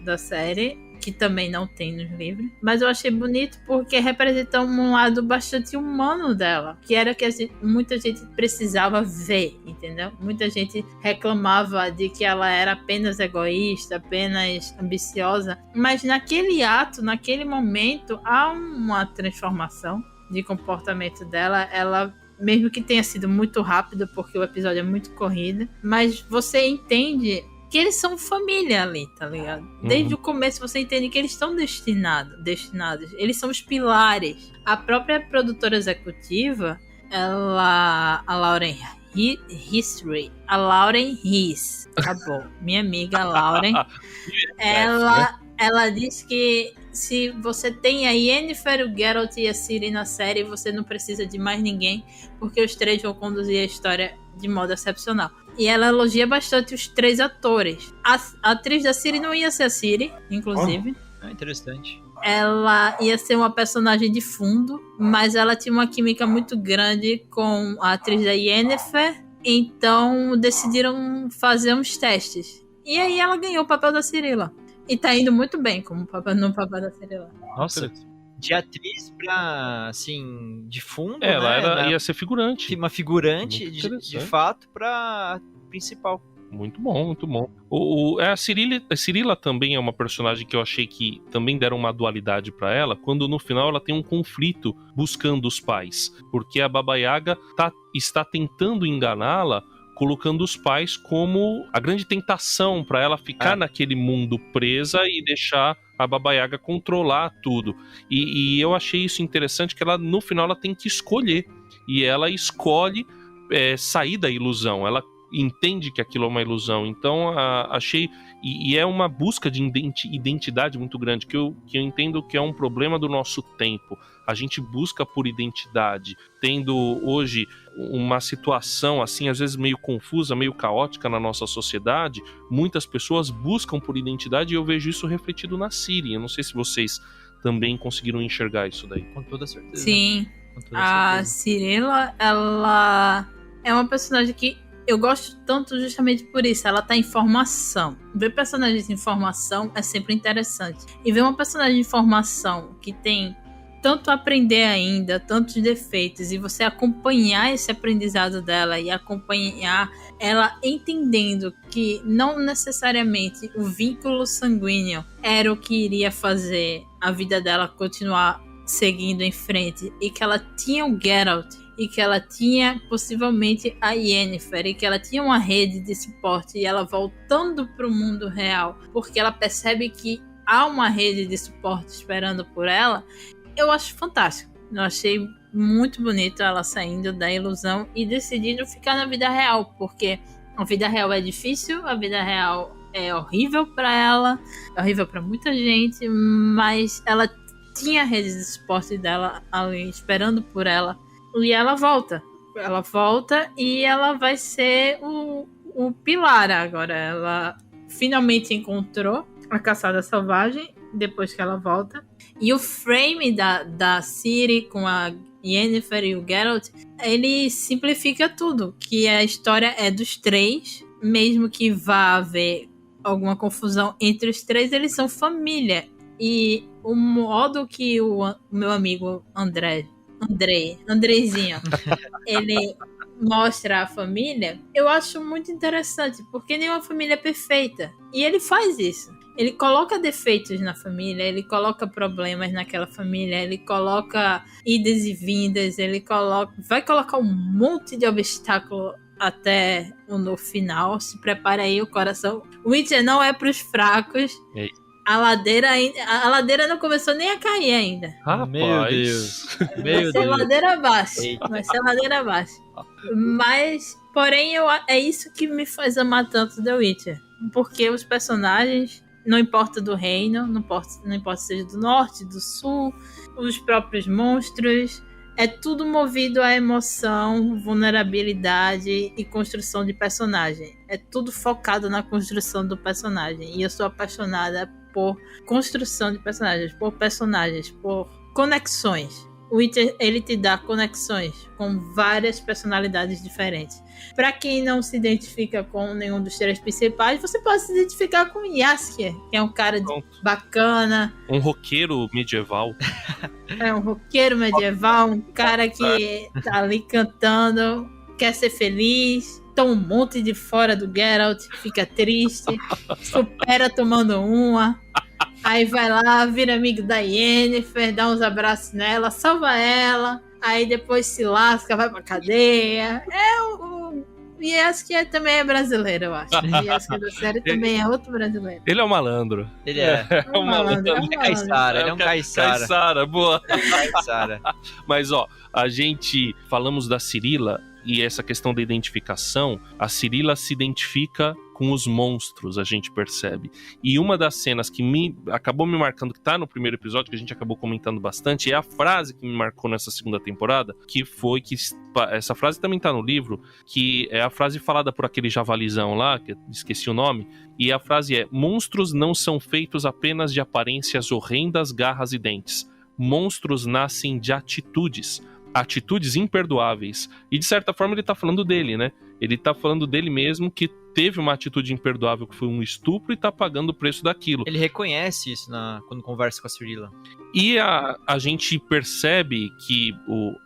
da série, que também não tem nos livros, mas eu achei bonito porque representa um lado bastante humano dela, que era que muita gente precisava ver, entendeu? Muita gente reclamava de que ela era apenas egoísta, apenas ambiciosa, mas naquele ato, naquele momento, há uma transformação de comportamento dela. Ela, mesmo que tenha sido muito rápido, porque o episódio é muito corrido, mas você entende que eles são família ali, tá ligado? Desde o começo você entende que eles estão destinados. Eles são os pilares. A própria produtora executiva, a Lauren Hiss, acabou. Minha amiga Lauren, ela diz que se você tem a Yennefer, o Geralt e a Ciri na série, você não precisa de mais ninguém, porque os três vão conduzir a história de modo excepcional. E ela elogia bastante os 3 atores. A atriz da Ciri não ia ser a Ciri, inclusive. Interessante. Ela ia ser uma personagem de fundo, mas ela tinha uma química muito grande com a atriz da Yennefer, então decidiram fazer uns testes. E aí ela ganhou o papel da Cirilla. E tá indo muito bem no papel da Cirilla. Nossa, de atriz pra, assim, de fundo, ela ia ser figurante. Uma figurante, de fato, pra principal. Muito bom, muito bom. A Cirilla também é uma personagem que eu achei que também deram uma dualidade pra ela, quando no final ela tem um conflito buscando os pais. Porque a Baba Yaga está tentando enganá-la, colocando os pais como a grande tentação pra ela ficar naquele mundo presa e deixar a Baba Yaga controlar tudo. E eu achei isso interessante, que ela no final ela tem que escolher. E ela escolhe sair da ilusão. Ela entende que aquilo é uma ilusão. Então achei, e é uma busca de identidade muito grande, que eu entendo que é um problema do nosso tempo. A gente busca por identidade, tendo hoje uma situação assim, às vezes meio confusa, meio caótica na nossa sociedade. Muitas pessoas buscam por identidade, e eu vejo isso refletido na Ciri. Eu não sei se vocês também conseguiram enxergar isso daí. Com toda certeza. Sim, Com toda a certeza. Cirilla, ela é uma personagem que eu gosto tanto justamente por isso. Ela tá em formação. Ver personagens em formação é sempre interessante. E ver uma personagem em formação que tem tanto a aprender ainda, tantos defeitos, e você acompanhar esse aprendizado dela e acompanhar ela entendendo que não necessariamente o vínculo sanguíneo era o que iria fazer a vida dela continuar seguindo em frente, e que ela tinha o Geralt, e que ela tinha possivelmente a Yennefer, e que ela tinha uma rede de suporte, e ela voltando para o mundo real, porque ela percebe que há uma rede de suporte esperando por ela. Eu acho fantástico. Eu achei muito bonito ela saindo da ilusão e decidindo ficar na vida real, porque a vida real é difícil, a vida real é horrível para ela, é horrível para muita gente, mas ela tinha a rede de suporte dela ali esperando por ela. E ela volta. Ela volta e ela vai ser o pilar agora. Ela finalmente encontrou a caçada selvagem depois que ela volta. E o frame da Ciri com a Yennefer e o Geralt, ele simplifica tudo. Que a história é dos três. Mesmo que vá haver alguma confusão entre os três, eles são família. E o modo que o meu amigo Andrezinho, ele mostra a família, eu acho muito interessante, porque nenhuma família é perfeita. E ele faz isso. Ele coloca defeitos na família, ele coloca problemas naquela família, ele coloca idas e vindas, vai colocar um monte de obstáculo até no final. Se prepara aí o coração. Witcher não é pros fracos. A ladeira não começou nem a cair ainda. Meu Deus. Vai ser ladeira abaixo. Vai ser ladeira abaixo. Mas, porém, é isso que me faz amar tanto The Witcher. Porque os personagens, não importa do reino, não importa se seja do norte, do sul, os próprios monstros, é tudo movido à emoção, vulnerabilidade e construção de personagem. É tudo focado na construção do personagem. E eu sou apaixonada por construção de personagens, por conexões. O Witcher, ele te dá conexões com várias personalidades diferentes. Pra quem não se identifica com nenhum dos três principais, você pode se identificar com Jaskier, que é um cara bacana. Um roqueiro medieval. É um roqueiro medieval, um cara que tá ali cantando, quer ser feliz, toma um monte de fora do Geralt, fica triste, supera tomando uma, aí vai lá, vira amigo da Yennefer, dá uns abraços nela, salva ela, aí depois se lasca, vai pra cadeia. O Jaskier também é brasileiro, eu acho. O Jaskier da série também é outro brasileiro. Ele é um malandro. Ele é. É um malandro. Ele é Caissara, ele é um Caissara. Caissara, boa. Caissara. Mas, ó, a gente falamos da Cirilla e essa questão da identificação. A Cirilla se identifica com os monstros, a gente percebe. E uma das cenas que acabou me marcando, que tá no primeiro episódio, que a gente acabou comentando bastante, é a frase que me marcou nessa segunda temporada, que foi que essa frase também tá no livro, que é a frase falada por aquele javalizão lá, que eu esqueci o nome, e a frase é: monstros não são feitos apenas de aparências horrendas, garras e dentes. Monstros nascem de atitudes imperdoáveis. E de certa forma ele tá falando dele, né? Ele tá falando dele mesmo, que teve uma atitude imperdoável, que foi um estupro, e tá pagando o preço daquilo. Ele reconhece isso quando conversa com a Cirilla. E a gente percebe que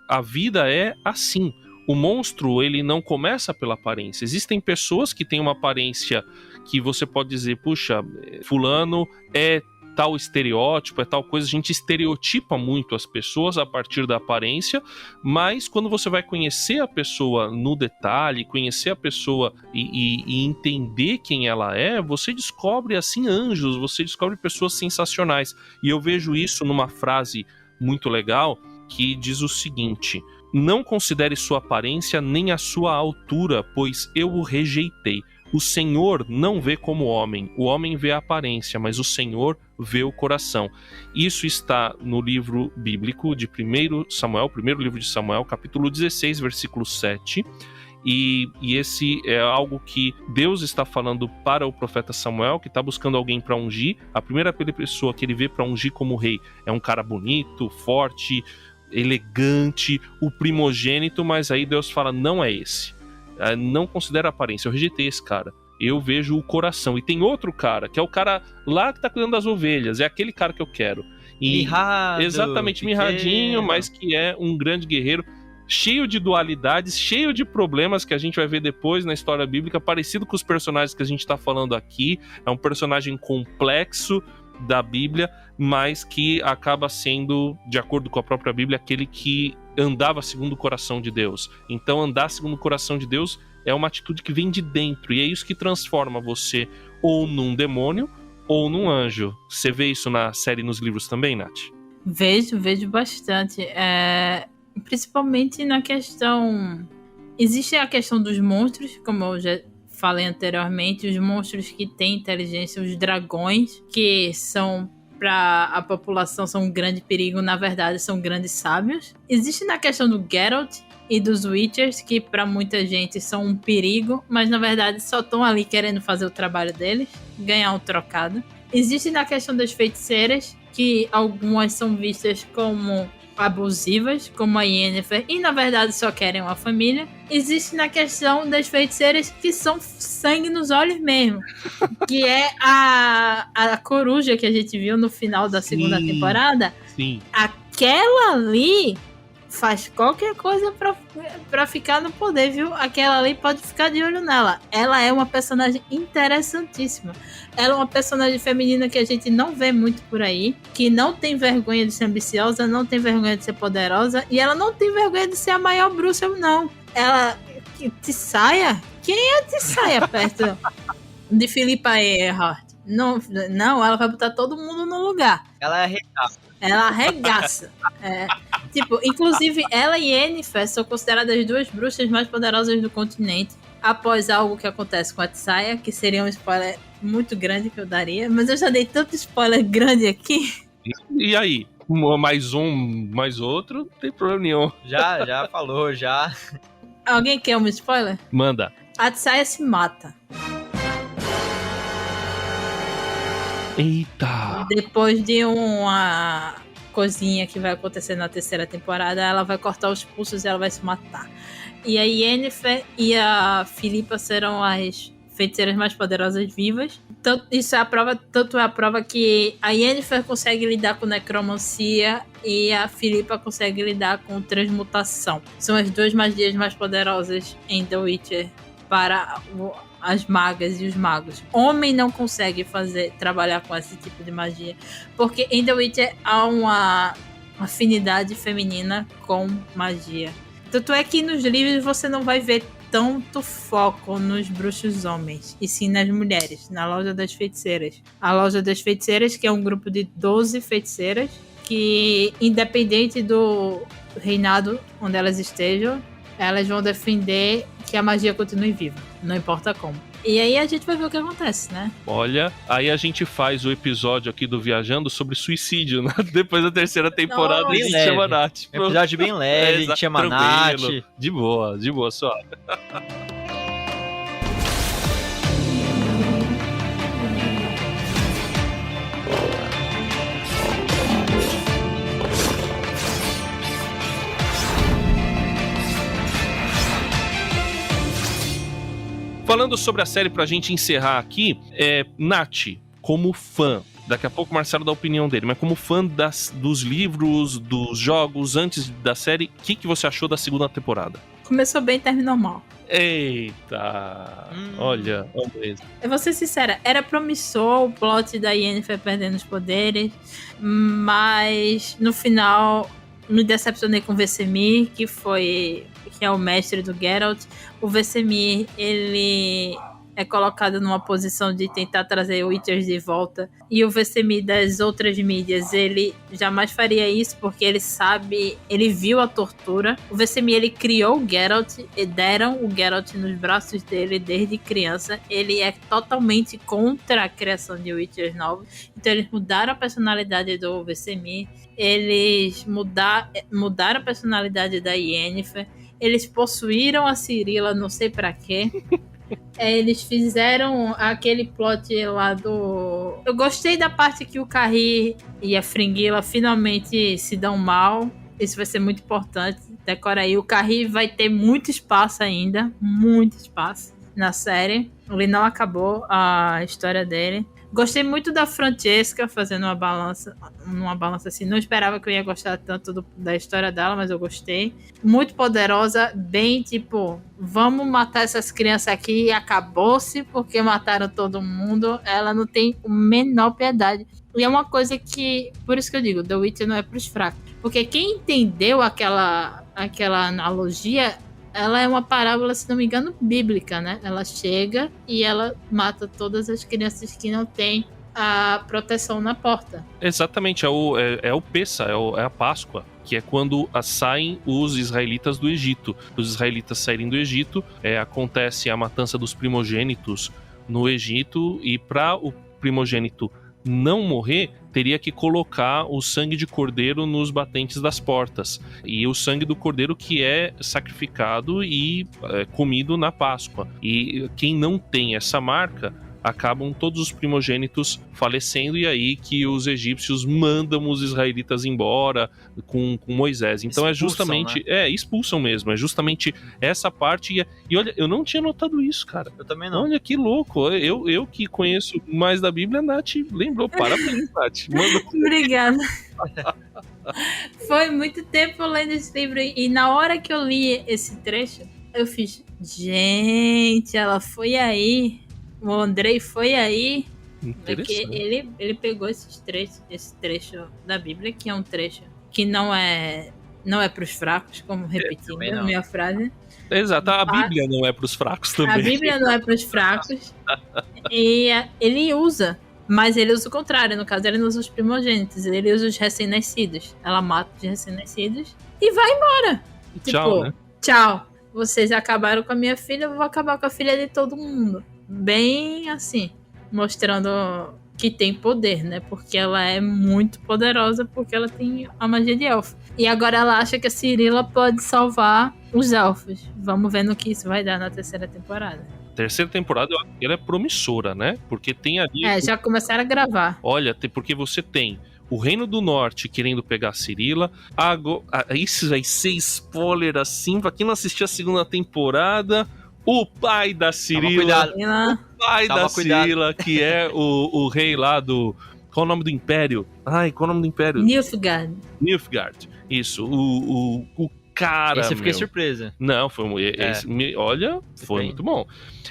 a vida é assim. O monstro, ele não começa pela aparência. Existem pessoas que têm uma aparência que você pode dizer, puxa, fulano é tal estereótipo, é tal coisa. A gente estereotipa muito as pessoas a partir da aparência, mas quando você vai conhecer a pessoa no detalhe, conhecer a pessoa e entender quem ela é, você descobre, assim, anjos, você descobre pessoas sensacionais. E eu vejo isso numa frase muito legal, que diz o seguinte: não considere sua aparência nem a sua altura, pois eu o rejeitei. O Senhor não vê como o homem vê a aparência, mas o Senhor vê o coração. Isso está no livro bíblico de 1 Samuel, primeiro livro de Samuel, capítulo 16, versículo 7. E esse é algo que Deus está falando para o profeta Samuel, que está buscando alguém para ungir. A primeira pessoa que ele vê para ungir como rei é um cara bonito, forte, elegante, o primogênito, mas aí Deus fala, não é esse. Não considera a aparência, eu rejeitei esse cara. Eu vejo o coração. E tem outro cara, que é o cara lá que tá cuidando das ovelhas. É aquele cara que eu quero. Mirrado, exatamente, pequeno. Mirradinho, mas que é um grande guerreiro, cheio de dualidades, cheio de problemas que a gente vai ver depois na história bíblica, parecido com os personagens que a gente tá falando aqui. É um personagem complexo da Bíblia, mas que acaba sendo, de acordo com a própria Bíblia, aquele que andava segundo o coração de Deus. Então, andar segundo o coração de Deus é uma atitude que vem de dentro, e é isso que transforma você ou num demônio ou num anjo. Você vê isso na série e nos livros também, Nath? Vejo bastante. Principalmente na questão... Existe a questão dos monstros, como eu já falei anteriormente, os monstros que têm inteligência, os dragões, que são, para a população, são um grande perigo, na verdade são grandes sábios. Existe na questão do Geralt e dos Witchers, que para muita gente são um perigo, mas na verdade só estão ali querendo fazer o trabalho deles, ganhar um trocado. Existe na questão das feiticeiras, que algumas são vistas como abusivas, como a Yennefer, e na verdade só querem uma família. Existe na questão das feiticeiras que são sangue nos olhos mesmo, que é a coruja que a gente viu no final da segunda temporada. Sim. Aquela ali faz qualquer coisa pra ficar no poder, viu? Aquela ali pode ficar de olho nela. Ela é uma personagem interessantíssima. Ela é uma personagem feminina que a gente não vê muito por aí, que não tem vergonha de ser ambiciosa, não tem vergonha de ser poderosa, e ela não tem vergonha de ser a maior bruxa, não. Ela... Tissaia? Quem é Tissaia perto de Philippa Earhart? Não, ela vai botar todo mundo no lugar. Ela arregaça. Ela arregaça. Tipo, inclusive, ela e Yennefer são consideradas as duas bruxas mais poderosas do continente, após algo que acontece com a Tissaia, que seria um spoiler muito grande que eu daria, mas eu já dei tanto spoiler grande aqui. E aí? Mais um, mais outro, não tem problema nenhum. Já falou, já. Alguém quer um spoiler? Manda. A Tissaia se mata. Eita! Depois de uma coisinha que vai acontecer na terceira temporada, ela vai cortar os pulsos e ela vai se matar. E a Yennefer e a Philippa serão as feiticeiras mais poderosas vivas. Isso é a prova, tanto é a prova que a Yennefer consegue lidar com necromancia e a Philippa consegue lidar com transmutação. São as duas magias mais poderosas em The Witcher para as magas e os magos. Homem não consegue trabalhar com esse tipo de magia, porque em The Witcher há uma afinidade feminina com magia. Tanto é que nos livros você não vai ver tanto foco nos bruxos homens, e sim nas mulheres, na Loja das Feiticeiras. A Loja das Feiticeiras, que é um grupo de 12 feiticeiras, que independente do reinado onde elas estejam, elas vão defender que a magia continue viva, não importa como. E aí a gente vai ver o que acontece, né? Olha, aí a gente faz o episódio aqui do Viajando sobre suicídio, né? Depois da terceira temporada, a gente chama a Nath. Um episódio bem leve, a gente chama a Nath. De boa só. Falando sobre a série pra gente encerrar aqui, Nath, como fã, daqui a pouco o Marcelo dá a opinião dele, mas como fã dos livros, dos jogos, antes da série, o que você achou da segunda temporada? Começou bem e terminou mal. Eita, olha isso. Eu vou ser sincera, era promissor o plot da Yennefer perdendo os poderes, mas no final me decepcionei com o Vesemir, que é o mestre do Geralt. O Vesemir, ele é colocado numa posição de tentar trazer o Witchers de volta, e o Vesemir das outras mídias, ele jamais faria isso, porque ele viu a tortura. O Vesemir, ele criou o Geralt, e deram o Geralt nos braços dele desde criança. Ele é totalmente contra a criação de Witchers novos, então eles mudaram a personalidade do Vesemir, eles mudaram a personalidade da Yennefer, eles possuíram a Cirilla, não sei pra quê. Eles fizeram aquele plot lá do... Eu gostei da parte que o Carrie e a Fringilla finalmente se dão mal. Isso vai ser muito importante. Decora aí, o Carrie vai ter muito espaço ainda. Muito espaço na série. Ele não acabou a história dele. Gostei muito da Francesca fazendo uma balança assim. Não esperava que eu ia gostar tanto da história dela, mas eu gostei. Muito poderosa, bem tipo, vamos matar essas crianças aqui e acabou-se, porque mataram todo mundo. Ela não tem a menor piedade. E é uma coisa que, por isso que eu digo, The Witcher não é pros fracos. Porque quem entendeu aquela analogia, ela é uma parábola, se não me engano, bíblica, né? Ela chega e ela mata todas as crianças que não têm a proteção na porta. Exatamente, é o Pessa, é a Páscoa, que é quando saem os israelitas do Egito. Os israelitas saírem do Egito, acontece a matança dos primogênitos no Egito, e para o primogênito não morrer, teria que colocar o sangue de cordeiro nos batentes das portas. E o sangue do cordeiro que é sacrificado e comido na Páscoa. E quem não tem essa marca, acabam todos os primogênitos falecendo, e aí que os egípcios mandam os israelitas embora com Moisés. Então expulsam, é justamente... né? Expulsam mesmo. É justamente essa parte. E olha, eu não tinha notado isso, cara. Eu também não. Olha que louco. Eu que conheço mais da Bíblia, a Nath lembrou. Parabéns, Nath. Obrigada. Foi muito tempo lendo esse livro, e na hora que eu li esse trecho, eu fiz, gente, ela foi aí... O Andrei foi aí, porque ele pegou esse trecho da Bíblia, que é um trecho que não é para os fracos, como repetindo a minha frase. Exato, a Bíblia não é para os fracos também. A Bíblia não é para os fracos. E ele usa, mas ele usa o contrário. No caso, ele não usa os primogênitos, ele usa os recém-nascidos. Ela mata os recém-nascidos e vai embora. Tchau, né? Tchau. Vocês acabaram com a minha filha, eu vou acabar com a filha de todo mundo. Bem assim, mostrando que tem poder, né? Porque ela é muito poderosa, porque ela tem a magia de elfo. E agora ela acha que a Cirilla pode salvar os elfos. Vamos ver no que isso vai dar na terceira temporada. Terceira temporada, ela é promissora, né? Porque tem ali... já começaram a gravar. Olha, porque você tem o Reino do Norte querendo pegar a Cirilla. Isso vai ser spoiler assim, pra quem não assistiu a segunda temporada... O pai da Cirilla, Cirilla, que é o rei lá do... Qual o nome do império? Qual o nome do império? Nilfgaard. Isso, o cara... Esse eu fiquei surpresa. Não, foi muito bom.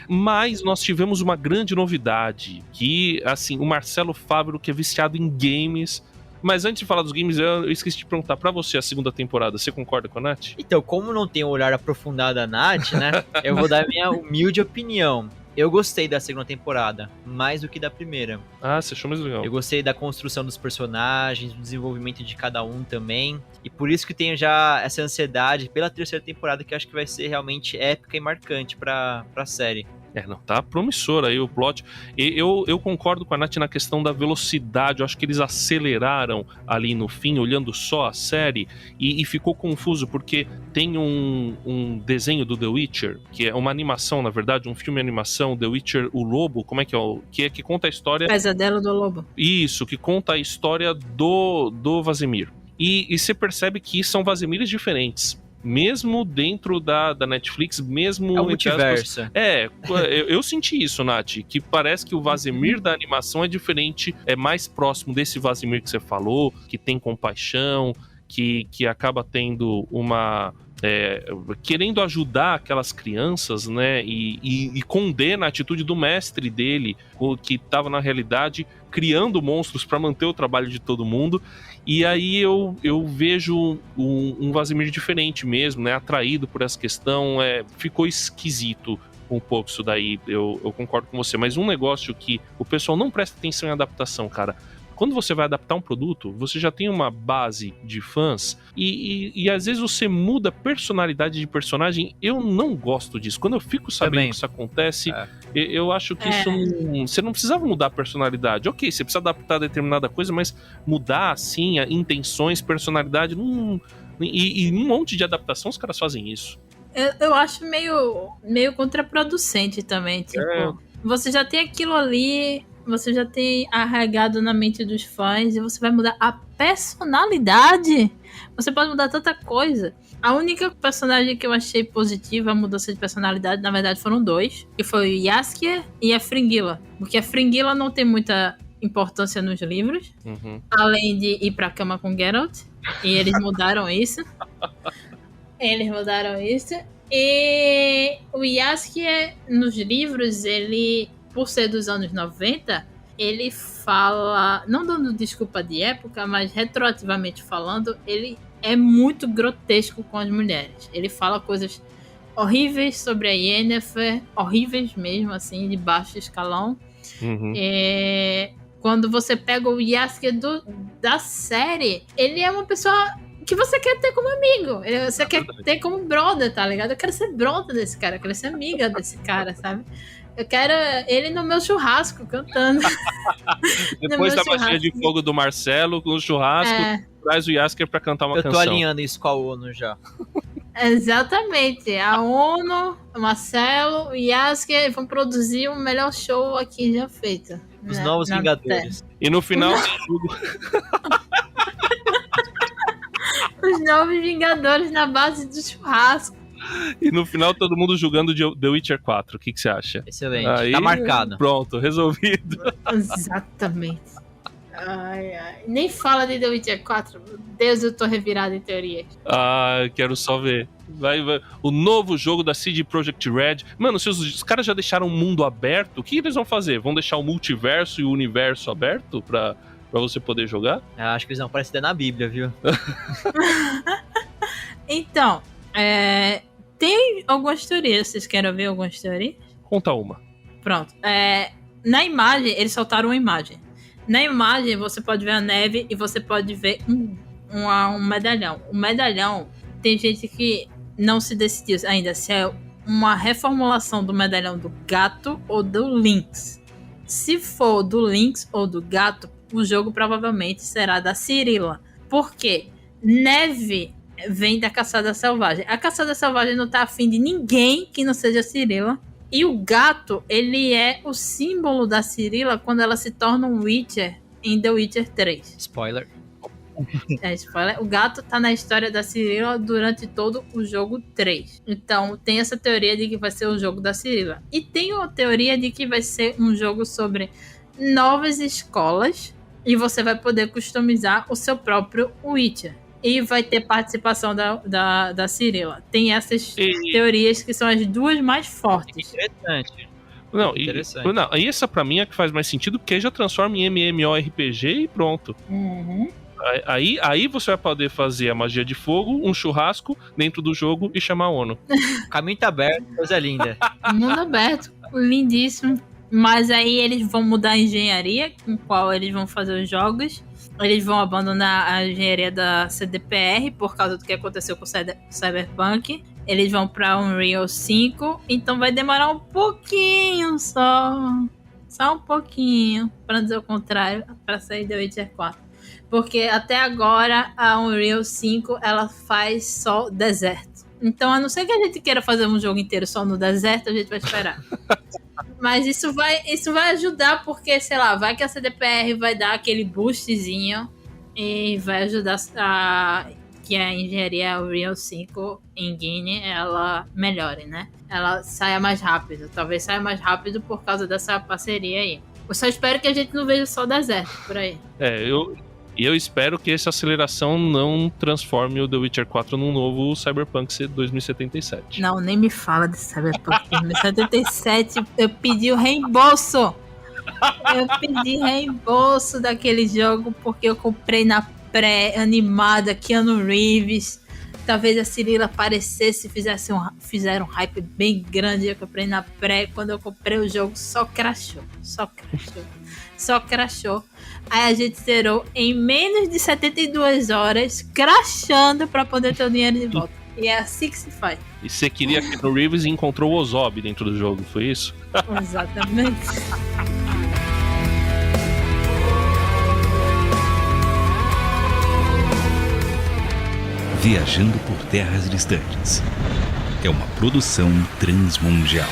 Mas nós tivemos uma grande novidade, que, assim, o Marcelo Fávero, que é viciado em games... Mas antes de falar dos games, eu esqueci de perguntar pra você a segunda temporada. Você concorda com a Nath? Então, como não tem um olhar aprofundado da Nath, né? Eu vou dar a minha humilde opinião. Eu gostei da segunda temporada, mais do que da primeira. Você achou mais legal? Eu gostei da construção dos personagens, do desenvolvimento de cada um também. E por isso que tenho já essa ansiedade pela terceira temporada, que eu acho que vai ser realmente épica e marcante pra série. Não, tá promissor aí o plot. Eu concordo com a Nath na questão da velocidade. Eu acho que eles aceleraram ali no fim, olhando só a série, e ficou confuso, porque tem um desenho do The Witcher, que é uma animação, na verdade, um filme de animação, The Witcher, o Lobo, como é que é? Que conta a história... Pesadelo do Lobo. Isso, que conta a história do Vesemir. E você percebe que são Vesemirs diferentes. mesmo dentro da Netflix, mesmo... É o multiverso. Eu senti isso, Nath, que parece que o Vazimir da animação é diferente, é mais próximo desse Vazimir que você falou, que tem compaixão, que acaba tendo uma... querendo ajudar aquelas crianças, né, e condena a atitude do mestre dele, que estava na realidade criando monstros para manter o trabalho de todo mundo. E aí eu vejo um Vazimir diferente mesmo, né, atraído por essa questão. Ficou esquisito um pouco isso daí, eu concordo com você, mas um negócio que o pessoal não presta atenção em adaptação, cara. Quando você vai adaptar um produto, você já tem uma base de fãs e às vezes você muda a personalidade de personagem. Eu não gosto disso. Quando eu fico sabendo que isso acontece, eu acho que isso você não precisava mudar a personalidade. Ok, você precisa adaptar determinada coisa, mas mudar assim, intenções, personalidade, e um monte de adaptação os caras fazem isso. Eu acho meio contraproducente também. Tipo, você já tem aquilo ali... Você já tem arraigado na mente dos fãs e você vai mudar a personalidade. Você pode mudar tanta coisa. A única personagem que eu achei positiva a mudança de personalidade, na verdade, foram 2. Que foi o Jaskier e a Fringilla. Porque a Fringilla não tem muita importância nos livros. Além de ir pra cama com Geralt. E eles mudaram isso. E o Jaskier, nos livros, ele... por ser dos anos 90, ele fala, não dando desculpa de época, mas retroativamente falando, ele é muito grotesco com as mulheres. Ele fala coisas horríveis sobre a Yennefer, horríveis mesmo, assim, de baixo escalão. Quando você pega o Jaskier da série, ele é uma pessoa que você quer ter como amigo. Você quer ter como brother, tá ligado? Eu quero ser brother desse cara, eu quero ser amiga desse cara, sabe? Eu quero ele no meu churrasco, cantando. Depois da magia de fogo do Marcelo, com o churrasco, traz o Jaskier pra cantar uma canção. Eu tô alinhando isso com a ONU já. Exatamente. A ONU, o Marcelo, o Jaskier vão produzir o melhor show aqui já feito. Os Novos Vingadores. E no final do jogo... Os Novos Vingadores na base do churrasco. E no final todo mundo julgando The Witcher 4. O que você acha? Excelente. Aí, tá marcado. Pronto, resolvido. Exatamente. Nem fala de The Witcher 4. Meu Deus, eu tô revirado em teorias. Quero só ver. Vai. O novo jogo da CD Projekt Red. Mano, se os caras já deixaram o mundo aberto, o que eles vão fazer? Vão deixar o multiverso e o universo aberto pra você poder jogar? Acho que eles vão aparecer na Bíblia, viu? Então, tem algumas teorias. Vocês querem ver algumas teorias? Conta uma. Pronto. Na imagem, eles soltaram uma imagem. Na imagem, você pode ver a neve e você pode ver um medalhão. O medalhão, tem gente que não se decidiu ainda se é uma reformulação do medalhão do gato ou do Lynx. Se for do Lynx ou do gato, o jogo provavelmente será da Cirilla. Por quê? Neve vem da caçada selvagem. A caçada selvagem não tá afim de ninguém que não seja Cirilla. E o gato, ele é o símbolo da Cirilla quando ela se torna um Witcher em The Witcher 3. Spoiler. Spoiler. O gato tá na história da Cirilla durante todo o jogo 3. Então, tem essa teoria de que vai ser o jogo da Cirilla. E tem uma teoria de que vai ser um jogo sobre novas escolas e você vai poder customizar o seu próprio Witcher. E vai ter participação da Cirilla. Tem essas teorias que são as duas mais fortes. Interessante. E essa pra mim é que faz mais sentido, porque aí já transforma em MMORPG e pronto. Aí você vai poder fazer a magia de fogo, um churrasco dentro do jogo e chamar a ONU. O caminho tá aberto, coisa linda. Mundo aberto, lindíssimo. Mas aí eles vão mudar a engenharia com qual eles vão fazer os jogos. Eles vão abandonar a engenharia da CDPR por causa do que aconteceu com o Cyberpunk. Eles vão para Unreal 5. Então vai demorar um pouquinho só um pouquinho, para dizer o contrário, para sair The Witcher 4. Porque até agora a Unreal 5 ela faz só deserto. Então, a não ser que a gente queira fazer um jogo inteiro só no deserto, a gente vai esperar. Mas isso vai ajudar porque, sei lá, vai que a CDPR vai dar aquele boostzinho e vai ajudar a que a engenharia Unreal 5 Engine, ela melhore, né? Ela saia mais rápido. Talvez saia mais rápido por causa dessa parceria aí. Eu só espero que a gente não veja só deserto por aí. Eu espero que essa aceleração não transforme o The Witcher 4 num novo Cyberpunk 2077. Não, nem me fala de Cyberpunk 2077. Eu pedi o reembolso. Eu pedi reembolso daquele jogo porque eu comprei na pré-animada Keanu Reeves. Talvez a Cirila aparecesse e fizeram um hype bem grande. Eu comprei na pré. Quando eu comprei o jogo, só crashou. Aí a gente zerou em menos de 72 horas, crashando pra poder ter o dinheiro de volta. E é assim que se faz. E você queria que o Reeves encontrou o Ozob dentro do jogo, foi isso? Exatamente. Viajando por terras distantes. É uma produção transmundial.